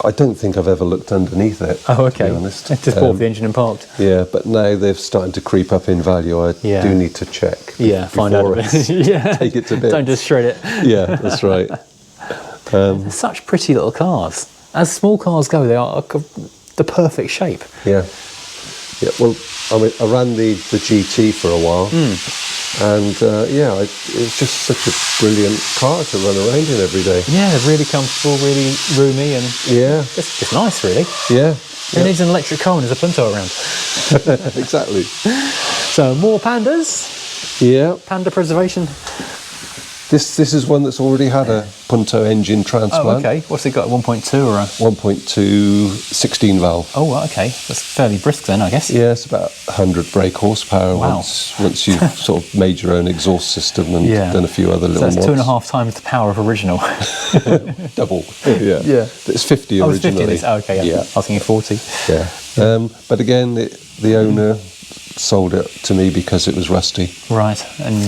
I don't think I've ever looked underneath it. Oh, okay. To be honest. Just bought the engine and parked. Yeah, but now they're starting to creep up in value. I do need to check. Yeah, find out. Yeah. Take it to bits. Don't just shred it. Yeah, that's right. They're such pretty little cars. As small cars go, they are the perfect shape. Yeah. Yeah. Well, I ran the GT for a while. And it was just such a brilliant car to run around in every day. Yeah, really comfortable, really roomy, and just nice, really. Yeah. It needs an electric car and there's a Punto around. Exactly. So more Pandas. Yeah. Panda preservation. This is one that's already had a Punto engine transplant. Oh, okay. What's it got? 1.2 or a 1.2 16 valve. Oh, okay. That's fairly brisk then, I guess. Yeah, it's about 100 brake horsepower. Wow. Once you've sort of made your own exhaust system and done a few other little mods. That's 2.5 times the power of original. Double. Yeah. It's 50 originally. It's 50. Okay. Yeah. I was thinking 40. Yeah. But again, the owner sold it to me because it was rusty. Right. And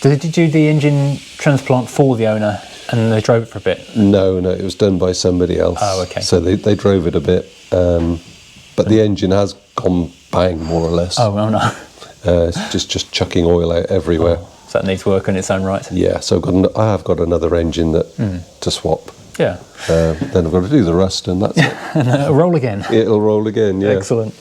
did you do the engine transplant for the owner and they drove it for a bit? No, it was done by somebody else. Oh, okay. So they drove it a bit, but the engine has gone bang, more or less. Oh, well, no. It's just chucking oil out everywhere. Oh, so that needs work in its own right. Yeah, so I have got another engine to swap. Yeah. Then I've got to do the rust and that's it. And it'll roll again. It'll roll again, yeah. Excellent.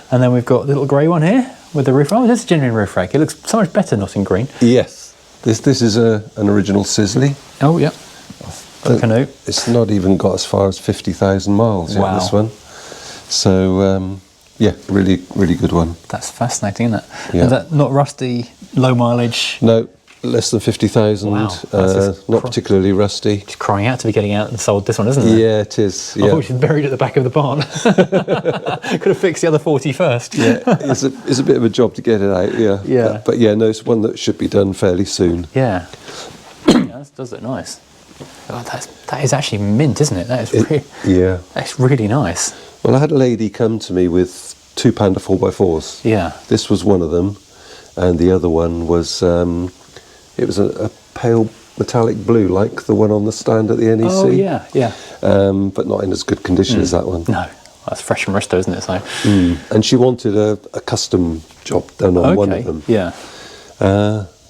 And then we've got the little grey one here. With the roof rack. Oh, that's a genuine roof rack. It looks so much better not in green. Yes. This is an original Sisley. Oh, yeah. A canoe. It's not even got as far as 50,000 miles yet, this one. So, really, really good one. That's fascinating, isn't it? Yeah. Is that not rusty, low mileage? No, less than 50,000. Wow. Not particularly rusty. It's crying out to be getting out and sold this one, isn't it? Yeah, it is. Yeah. I thought she's buried at the back of the barn. Could have fixed the other 40 first. Yeah, it's a bit of a job to get it out, yeah. Yeah. But no, it's one that should be done fairly soon. Yeah. That does look nice. God, that is actually mint, isn't it? That's really nice. Well, I had a lady come to me with 2 Panda 4x4s. Yeah. This was one of them, and the other one was it was a pale metallic blue, like the one on the stand at the NEC. Oh, yeah. But not in as good condition as that one. No, that's fresh from resto, isn't it? So. And she wanted a custom job done on one of them. Yeah.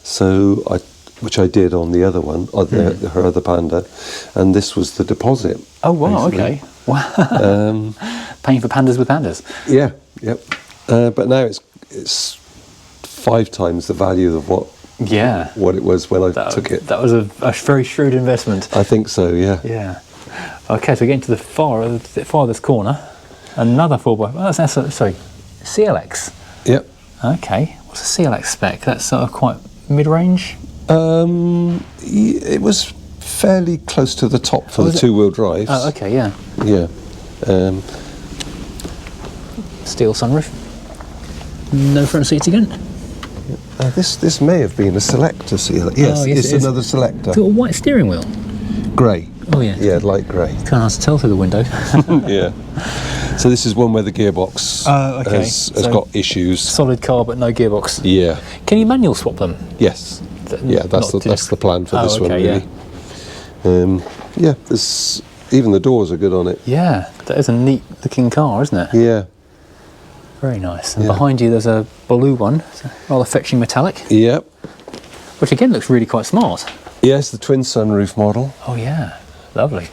So which I did on the other one, or her other Panda, and this was the deposit. Oh wow, basically. okay. Wow. Paying for pandas with pandas. Yeah, yep. But now it's 5 times the value of what it was when I took it. That was a very shrewd investment. I think so, yeah. Yeah. Okay, so we're getting to the farthest corner. Another 4x. Oh, that's sorry, CLX. Yep. Okay. What's a CLX spec? That's sort of quite mid-range. It was fairly close to the top for the 2-wheel drives. Oh, okay, yeah. Yeah. Steel sunroof. No front seats again. This may have been a selector CLX. Yes, it's another selector. It's got a white steering wheel. Grey. Oh yeah. Yeah, light grey. Kind of hard to tell through the window. Yeah. So this is one where the gearbox has got issues. Solid car, but no gearbox. Yeah. Can you manual swap them? Yes. Yeah, that's the plan for this one, really. Yeah, there's even the doors are good on it. Yeah, that is a neat looking car, isn't it? Yeah. Very nice. And behind you there's a blue one, rather fetching metallic. Yep. Which again looks really quite smart. Yes, the twin sunroof model. Oh yeah, lovely.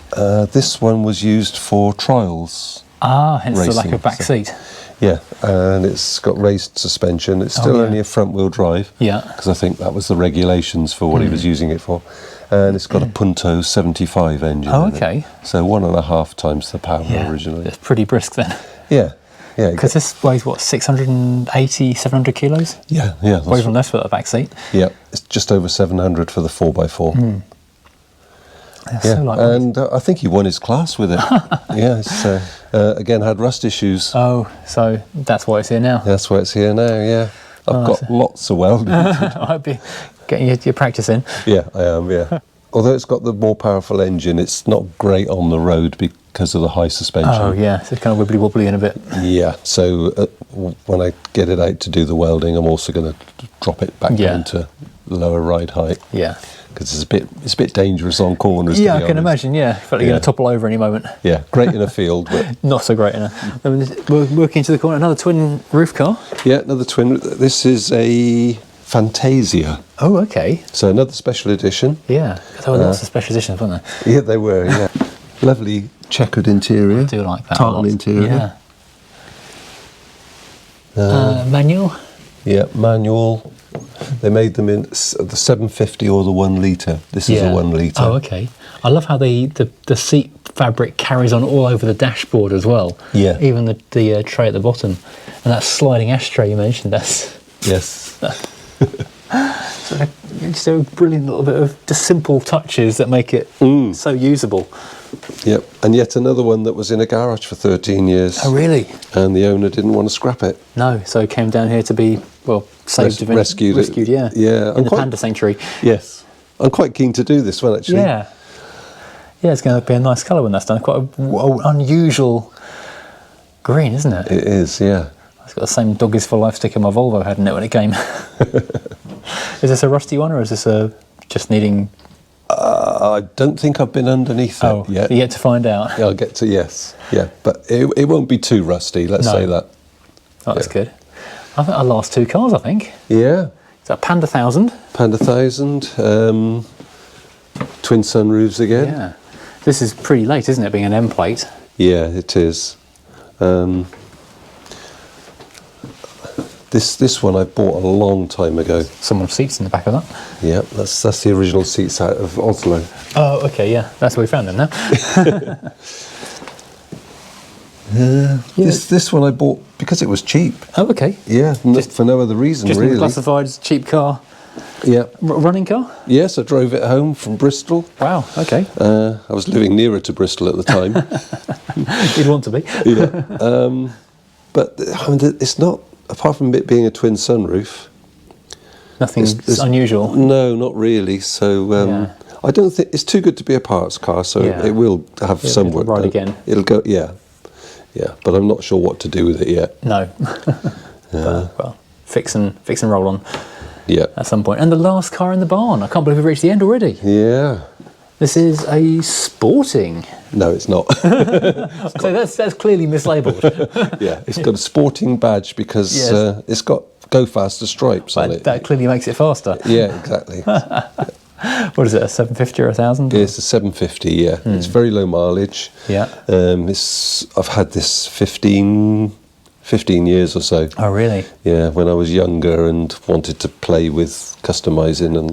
This one was used for trials. Ah, hence racing, the lack of back seat. Yeah, and it's got raised suspension. It's still only a front-wheel drive. Yeah. Because I think that was the regulations for what he was using it for. And it's got a Puntos 75 engine. Oh, in okay. It. So 1.5 times the power originally. It's pretty brisk then. Yeah. Yeah. Because this weighs, what, 680, 700 kilos? Yeah, yeah. Or even less for the back seat. Yeah, it's just over 700 for the 4x4. Yeah, so and I think he won his class with it. Yeah, it's, again, had rust issues. Oh, so that's why it's here now. That's why it's here now, yeah. I've got lots of welding. I'd be getting your practice in. Yeah, I am, yeah. Although it's got the more powerful engine, it's not great on the road because of the high suspension. Oh, yeah, so it's kind of wibbly-wobbly in a bit. Yeah, so when I get it out to do the welding, I'm also going to drop it back down to lower ride height. Yeah. Because it's a bit dangerous on corners. Yeah, I can imagine, yeah. I feel like you're going to topple over any moment. Yeah, great in a field, but... Not so great in a... We're working into the corner, another twin roof car. Yeah, another twin. This is a Fantasia. Oh, okay. So another special edition. Yeah, there were lots of special editions, weren't there? Yeah, they were, yeah. Lovely checkered interior. I do like that Tartan interior. Yeah. Manual? Yeah, manual. They made them in the 750 or the 1 litre. This is a 1 litre. Oh, okay. I love how the seat fabric carries on all over the dashboard as well. Yeah. Even the tray at the bottom. And that sliding ashtray you mentioned, that's... Yes. Just a brilliant little bit of just simple touches that make it so usable. Yep, and yet another one that was in a garage for 13 years. Oh, really? And the owner didn't want to scrap it. No, so it came down here to be, well, saved, rescued, yeah. Yeah, in the Panda Sanctuary. Yes, I'm quite keen to do this one actually. Yeah, yeah, it's going to be a nice colour when that's done. Quite an unusual green, isn't it? It is, yeah. It's got the same dog is for life sticker my Volvo had in it when it came. Is this a rusty one or is this just needing... I don't think I've been underneath it yet. Yet to find out. Yeah, I'll get to, yes. Yeah, but it won't be too rusty, let's say that. Oh, that's good. I think our last 2 cars, I think. Yeah. Is that Panda 1000? Panda 1000, twin sunroofs again. Yeah. This is pretty late, isn't it, being an M plate? Yeah, it is. This one I bought a long time ago. Some seats in the back of that. Yeah, that's the original seats out of Oslo. Oh, okay, yeah. That's where we found them now. This one I bought because it was cheap. Oh, okay. Yeah, just for no other reason, just really. Classified as a cheap car. Yeah. Running car? Yes, I drove it home from Bristol. Wow, okay. I was living nearer to Bristol at the time. You'd want to be. Yeah. But I mean, it's not, apart from it being a twin sunroof. Nothing unusual? No, not really. So I don't think, it's too good to be a parts car, so it will have some work. Ride again. It'll go, yeah. But I'm not sure what to do with it yet. No. But, well, fix and roll on. Yeah. At some point. And the last car in the barn. I can't believe we've reached the end already. Yeah. This is a Sporting. No, it's not. So that's clearly mislabelled. Yeah, it's got a Sporting badge because it's got Go Faster stripes on it. That clearly makes it faster. Yeah, exactly. What is it, a 750 or 1,000? It's a 750, yeah. It's very low mileage. Yeah. I've had this 15 years or so. Oh, really? Yeah, when I was younger and wanted to play with customising and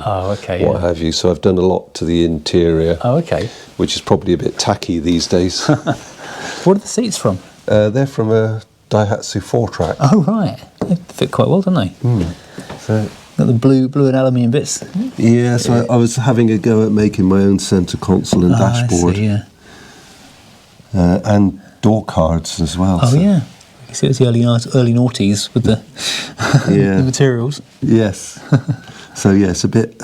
what have you. So I've done a lot to the interior. Oh, okay. Which is probably a bit tacky these days. What are the seats from? They're from a Daihatsu 4-track. Oh, right. They fit quite well, don't they? So, got the blue and aluminium bits. Yeah, so I was having a go at making my own centre console and dashboard. I see, yeah. And door cards as well. Oh, so. Yeah. You see, it's the early noughties with the, the materials. Yes. So, yeah, it's a bit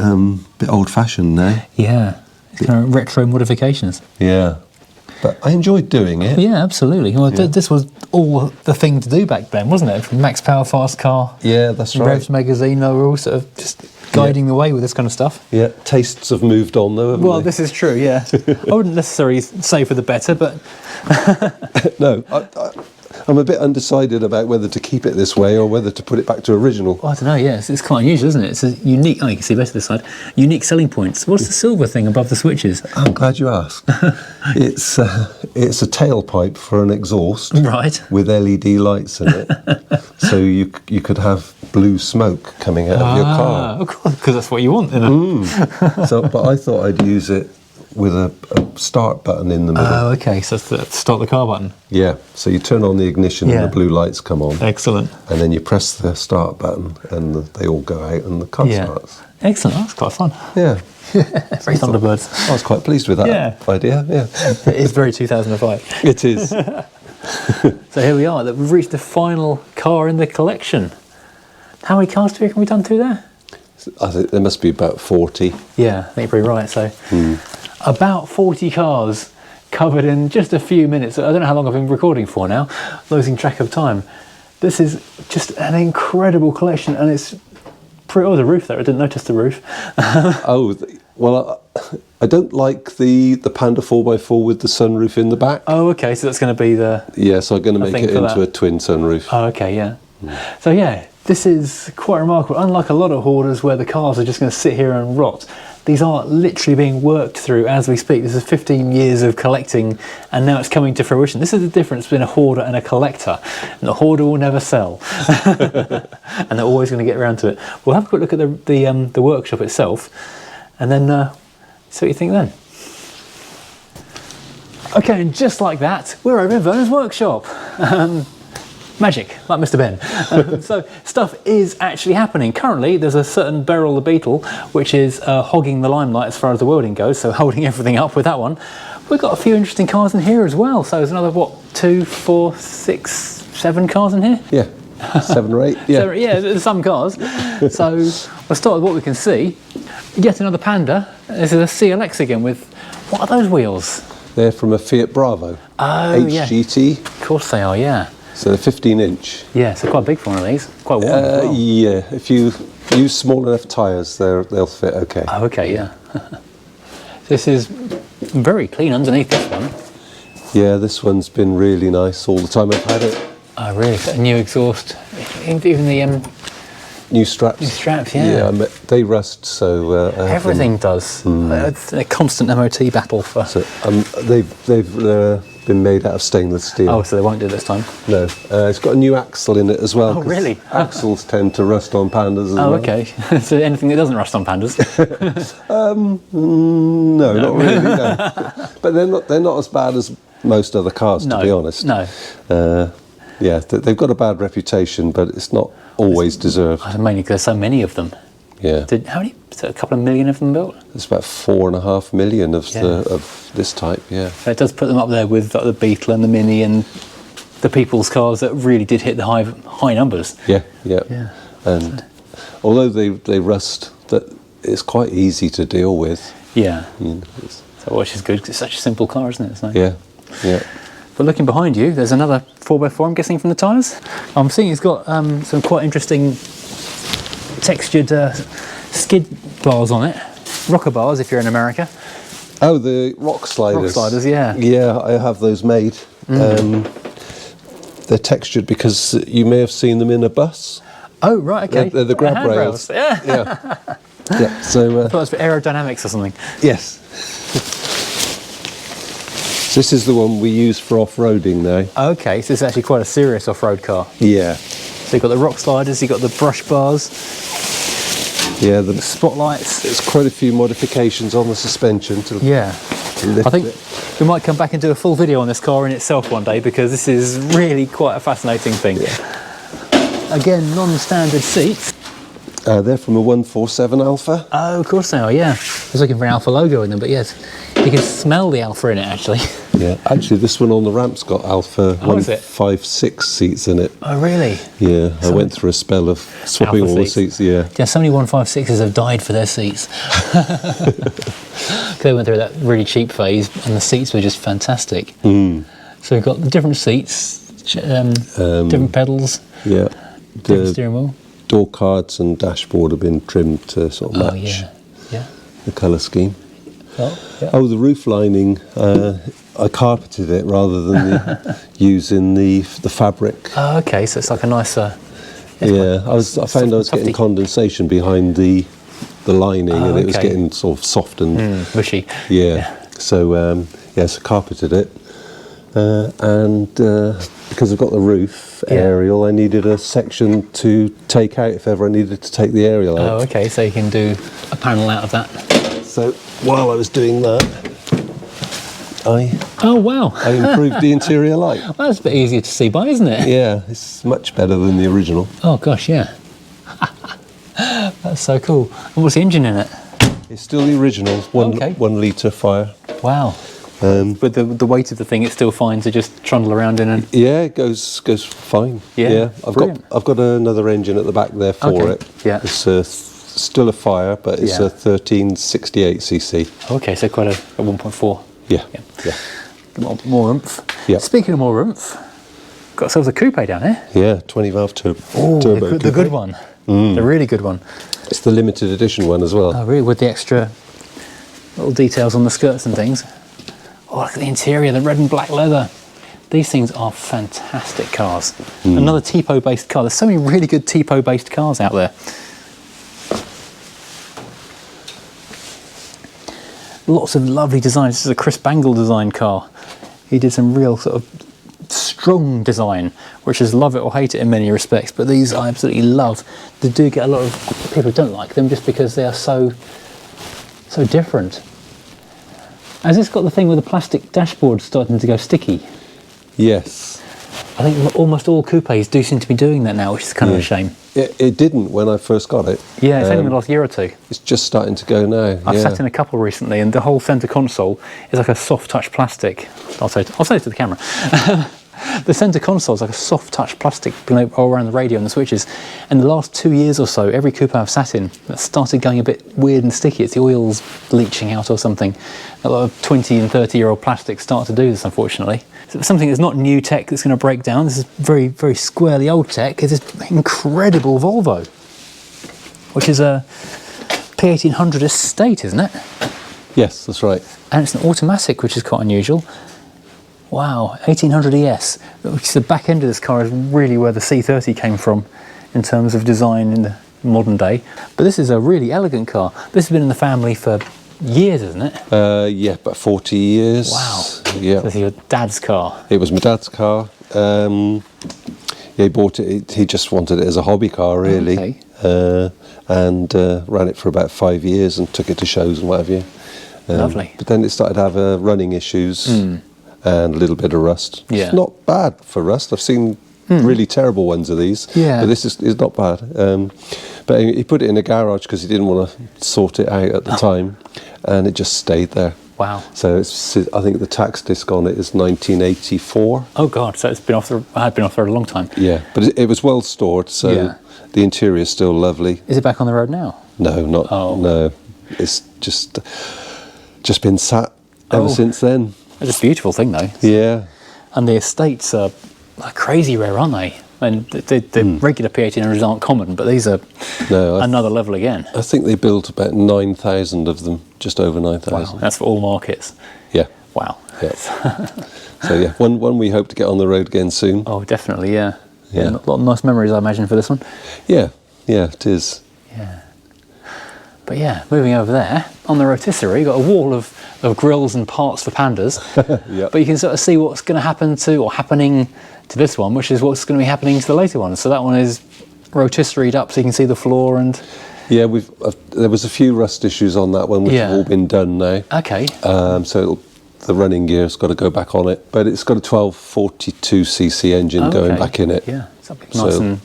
old-fashioned now. Yeah. It's kind of retro modifications. Yeah. But I enjoyed doing it. Yeah, absolutely. Well, this was all the thing to do back then, wasn't it? From Max Power Fast Car. Yeah, that's right. Revs magazine, they were all sort of just guiding the way with this kind of stuff. Yeah, tastes have moved on though, haven't they? This is true, yeah. I wouldn't necessarily say for the better, but... No, I'm a bit undecided about whether to keep it this way or whether to put it back to original. Well, I don't know, yeah, it's quite unusual, isn't it? It's a unique, you can see better this side, unique selling points. What's the silver thing above the switches? I'm glad you asked. It's a tailpipe for an exhaust. Right. With LED lights in it. So you could have blue smoke coming out of your car. Of course, because that's what you want, isn't it? But I thought I'd use it with a start button in the middle. Oh, okay, so it's the start the car button. Yeah, so you turn on the ignition and the blue lights come on. Excellent. And then you press the start button and they all go out and the car starts. Excellent, that's quite fun. Yeah. Very Thunderbirds. I was quite pleased with that idea, yeah. It is very 2005. It is. So here we are, we've reached the final car in the collection. How many cars do you reckon we've done through there? I think there must be about 40. Yeah, I think you're pretty right, so... About 40 cars covered in just a few minutes. I don't know how long I've been recording for now, losing track of time. This is just an incredible collection, and it's pretty... Oh, the roof there, I didn't notice the roof. I don't like the Panda 4x4 with the sunroof in the back. Oh, okay, so that's going to be the... Yeah, so I'm going to make it into a twin sunroof. Oh, okay, yeah. So yeah, this is quite remarkable. Unlike a lot of hoarders where the cars are just going to sit here and rot, these are literally being worked through as we speak. This is 15 years of collecting, and now it's coming to fruition. This is the difference between a hoarder and a collector. And the hoarder will never sell, and they're always going to get around to it. We'll have a quick look at the workshop itself, and then see what you think then. Okay, and just like that, we're over in Vernon's workshop. Magic, like Mr. Ben. So stuff is actually happening. Currently, there's a certain Beryl the Beetle, which is hogging the limelight as far as the welding goes, so holding everything up with that one. We've got a few interesting cars in here as well. So there's another, 2, 4, 6, 7 cars in here? Yeah, 7 or 8. Yeah, there's some cars. So we'll start with what we can see. Yet another Panda. This is a CLX again with, what are those wheels? They're from a Fiat Bravo. Oh, HGT. Yeah. Of course they are, yeah. So they're 15-inch. Yeah, so quite big for one of these. Quite warm as well. Yeah, if you use small enough tyres, they'll fit okay. Oh, okay, yeah. This is very clean underneath this one. Yeah, this one's been really nice all the time I've had it. Oh, really? A new exhaust. Even the... New straps. New straps, yeah. Yeah, they rust, so... everything does. It's a constant MOT battle for... So, they've been made out of stainless steel. Oh, so they won't do it this time? No. It's got a new axle in it as well. Oh, really? Axles tend to rust on Pandas as well. Oh, okay. So anything that doesn't rust on Pandas? No, not really, no. But they're not as bad as most other cars, to be honest. No. Yeah, they've got a bad reputation, but it's not always deserved. Mainly because there's so many of them. Yeah. How many? Is it a couple of million of them built? There's about 4.5 million of this type. Yeah. So it does put them up there with the Beetle and the Mini and the people's cars that really did hit the high numbers. Yeah. And although they rust, that it's quite easy to deal with. Yeah. You know, so which is good because it's such a simple car, isn't it? So. Yeah. But looking behind you, there's another 4x4, I'm guessing, from the tyres. I'm seeing it's got some quite interesting textured skid bars on it. Rocker bars, if you're in America. Oh, the rock sliders. Rock sliders, yeah. Yeah, I have those made. They're textured because you may have seen them in a bus. Oh, right, okay. They're the grab rails. Yeah. Yeah. So I thought it was for aerodynamics or something. yes. This is the one we use for off-roading now. Okay, so this is actually quite a serious off-road car. Yeah. So you've got the rock sliders, you've got the brush bars, Yeah. the spotlights. There's quite a few modifications on the suspension to Yeah. lift I think it. we might come back and do a full video on this car in itself one day, because this is really quite a fascinating thing. Yeah. Again, non-standard seats. They're from a 147 Alpha. Oh, of course they are, yeah. I was looking for an Alpha logo in them, but yes, you can smell the Alpha in it, actually. Yeah, actually, this one on the ramp's got Alpha Oh, is it? 156 seats in it. Oh, really? Yeah, I went through a spell of swapping Alpha all the seats. seats. Yeah, Yeah, so many 156s have died for their seats. They went through that really cheap phase, and the seats were just fantastic. So we've got the different seats, different pedals, yeah. different The steering wheel. door cards and dashboard have been trimmed to sort of match Oh, yeah. Yeah. the colour scheme. Oh, yeah. Oh, the roof lining, I carpeted it rather than using the fabric. Oh, okay, so it's like a nicer... Yeah, I found I was getting softy. condensation behind the lining, Oh, and it was okay. getting sort of soft and mushy. yeah. So so carpeted it, and because I've got the roof Yeah. aerial, I needed a section to take out if ever I needed to take the aerial out. Oh, okay, so you can do a panel out of that. So while I was doing that, Oh, wow. I improved the interior light. Well, that's a bit easier to see by, isn't it? Yeah, it's much better than the original. Oh, gosh, yeah. That's so cool. And what's the engine in it? It's still the original, Okay. 1 litre fire. Wow. With the weight of the thing, it's still fine to just trundle around in and... Yeah, it goes fine. Yeah, brilliant. I've got another engine at the back there for Okay, it. yeah. It's still a fire, but it's Yeah. a 1368cc. Okay, so quite a 1.4. Yeah, yeah, More oomph. Yeah. Speaking of more oomph, got ourselves a coupe down here. yeah. 20 valve turbo. The good one. The really good one. It's the limited edition one as well. Oh, really? With the extra little details on the skirts and things. Oh, look at the interior, the red and black leather. These things are fantastic cars. Another TPO-based car. There's so many really good TPO-based cars out there. Lots of lovely designs. This is a Chris Bangle design car. He did some real sort of strong design, which is love it or hate it in many respects, but these I absolutely love. They do get a lot of people who don't like them just because they are so different. Has this got the thing with the plastic dashboard starting to go sticky? Yes. I think almost all coupes do seem to be doing that now, which is kind of a shame. It didn't when I first got it. Yeah, it's only in the last year or two. It's just starting to go now. I've yeah. sat in a couple recently, and the whole centre console is like a soft touch plastic. I'll say it to the camera. The centre console is like a soft touch plastic all around the radio and the switches. And the last 2 years or so, every coupe I've sat in that's started going a bit weird and sticky. It's the oil's leaching out or something. A lot of 20 and 30-year-old plastics start to do this, unfortunately. So something that's not new tech that's going to break down. This is very, very squarely old tech. Is this incredible Volvo, which is a P1800 estate, isn't it? Yes, that's right. And it's an automatic, which is quite unusual. Wow, 1800 ES, which is the back end of this car, is really where the C30 came from in terms of design in the modern day. But this is a really elegant car. This has been in the family for years, isn't it? Yeah, about 40 years. Wow. Yeah. So this is your dad's car. It was my dad's car. He bought it. He just wanted it as a hobby car, really. Okay. And ran it for about 5 years and took it to shows and what have you. Lovely. But then it started to have running issues and a little bit of rust. Yeah. It's not bad for rust. I've seen really terrible ones of these. Yeah. But this is not bad. But he put it in a garage because he didn't want to sort it out at the time, and it just stayed there. Wow. So I think the tax disc on it is 1984. Oh God, so it's been off had been off for a long time. Yeah, but it was well stored, so Yeah. the interior is still lovely. Is it back on the road now? No, not no. It's just been sat ever since then. It's a beautiful thing though. Yeah. And the estates are like crazy rare, aren't they? And the regular P1800s aren't common, but these are another level again. I think they built about 9,000 of them, just over 9,000. Wow, that's for all markets. Yeah. Wow. Yeah. So yeah, one we hope to get on the road again soon. Oh, definitely, yeah. Yeah. A lot of nice memories, I imagine, for this one. Yeah, it is. Yeah. But yeah, moving over there, on the rotisserie, you've got a wall of grills and parts for Pandas. Yep. But you can sort of see what's going to happen to, or happening to this one, which is what's going to be happening to the later one. So that one is rotisseried up so you can see the floor and... Yeah, there was a few rust issues on that one, which have all been done now. Okay. So the running gear's got to go back on it. But it's got a 1242cc engine going back in it. Yeah, something nice and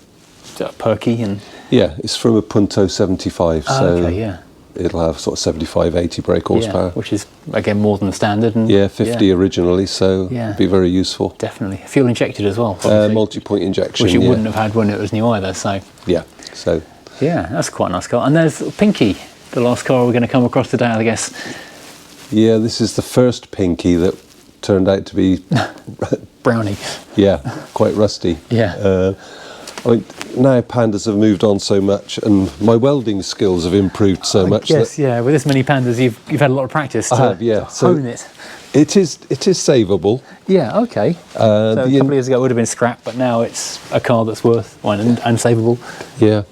perky and... Yeah, it's from a Punto 75, so yeah. It'll have sort of 75, 80 brake horsepower. Yeah, which is, again, more than the standard. And, yeah, 50 originally, so it'd be very useful. Definitely. Fuel injected as well. Multi-point injection, which you wouldn't have had when it was new either, so... Yeah, so... Yeah, that's quite a nice car. And there's Pinky, the last car we're going to come across today, I guess. Yeah, this is the first Pinky that turned out to be... Brownie. Yeah, quite rusty. Yeah. I mean, now Pandas have moved on so much, and my welding skills have improved so much. Yes, yeah. With this many Pandas, you've had a lot of practice to hone it. It is savable. Yeah. Okay. So a couple of years ago it would have been scrap, but now it's a car that's worth and savable. Yeah.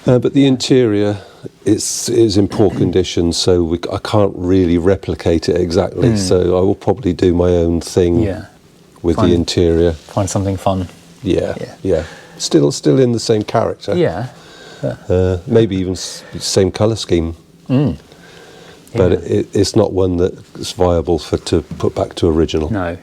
But the interior is in poor condition, so I can't really replicate it exactly. So I will probably do my own thing with the interior. Find something fun. Yeah. Still in the same character. Yeah. Maybe even same colour scheme. But it's not one that's viable to put back to original. No.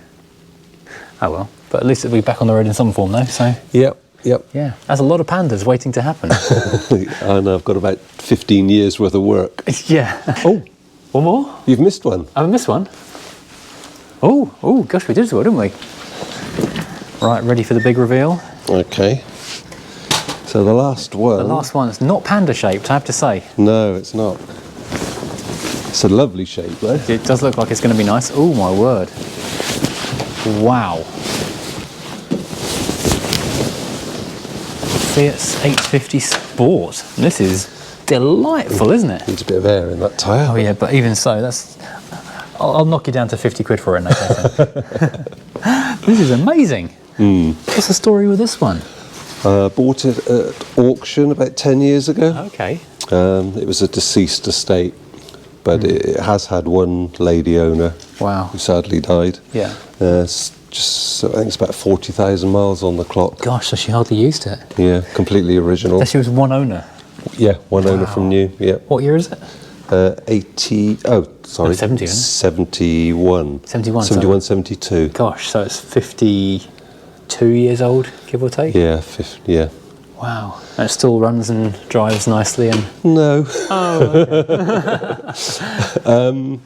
Oh well. But at least it'll be back on the road in some form though, so... Yep. Yeah, that's a lot of Pandas waiting to happen. I know, I've got about 15 years worth of work. Yeah. Oh, one more? You've missed one. I've missed one. Oh, gosh, we did as well, didn't we? Right, ready for the big reveal? Okay. So the last one... The last one is not panda shaped, I have to say. No, it's not. It's a lovely shape, though. It does look like it's going to be nice. Oh, my word. Wow. Fiat's 850 Sport. This is delightful, isn't it? Needs a bit of air in that tyre. Oh yeah, but even so, that's... I'll knock you down to 50 quid for it, Nick, I think. This is amazing. What's the story with this one? Bought it at auction about 10 years ago. Okay. It was a deceased estate, but it has had one lady owner. Wow. Who sadly died. Yeah. I think it's about 40,000 miles on the clock. Gosh, so she hardly used it. Yeah, completely original. So she was one owner? Yeah, one owner from new, yeah. What year is it? 71. 71, 72. Gosh, so it's 52 years old, give or take? Yeah, yeah. Wow. And it still runs and drives nicely and... No. Oh, okay.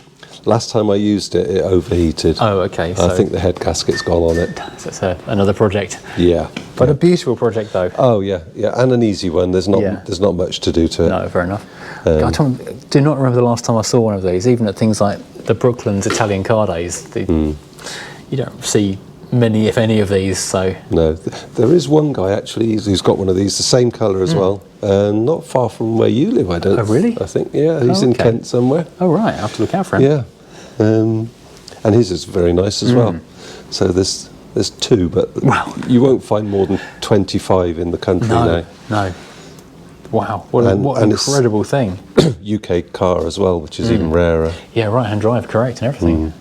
Last time I used it, it overheated. Oh, okay. So I think the head gasket's gone on it. So it's another project. Yeah. But a beautiful project, though. Oh, yeah, and an easy one. There's not much to do to it. No, fair enough. I do not remember the last time I saw one of these, even at things like the Brooklands Italian car days. You don't see many, if any, of these, so... No. There is one guy, actually, who's got one of these, the same colour as well. Not far from where you live, I don't... Oh, really? I think, yeah, he's in Kent somewhere. Oh, right, I'll have to look out for him. Yeah. And his is very nice as well. So there's two, but you won't find more than 25 in the country now. No. Wow, what an incredible thing. UK car as well, which is even rarer. Yeah, right-hand drive, correct, and everything.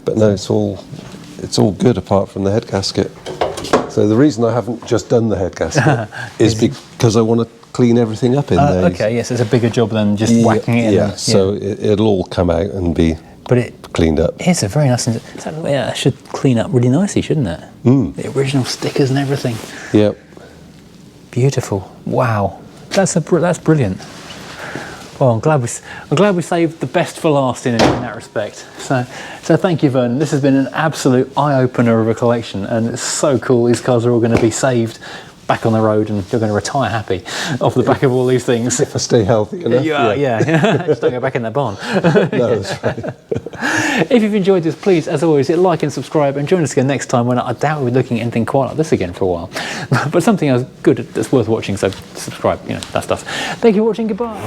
But no, it's all good apart from the head gasket. So the reason I haven't just done the head gasket is because I want to clean everything up in there. Okay, yes, it's a bigger job than just whacking it in. Yeah, so it'll all come out and be cleaned up. It's a very nice... it should clean up really nicely, shouldn't it? The original stickers and everything. Yep. Beautiful. Wow. That's brilliant. Well, I'm glad we saved the best for last in that respect. So thank you, Vernon. This has been an absolute eye-opener of a collection, and it's so cool. These cars are all going to be saved back on the road, and you're going to retire happy off the back of all these things. If I stay healthy enough. Yeah. Just don't go back in that barn. No, that's right. If you've enjoyed this, please, as always, hit like and subscribe, and join us again next time when I doubt we'll be looking at anything quite like this again for a while. But something else good that's worth watching, so subscribe, that stuff. Thank you for watching. Goodbye.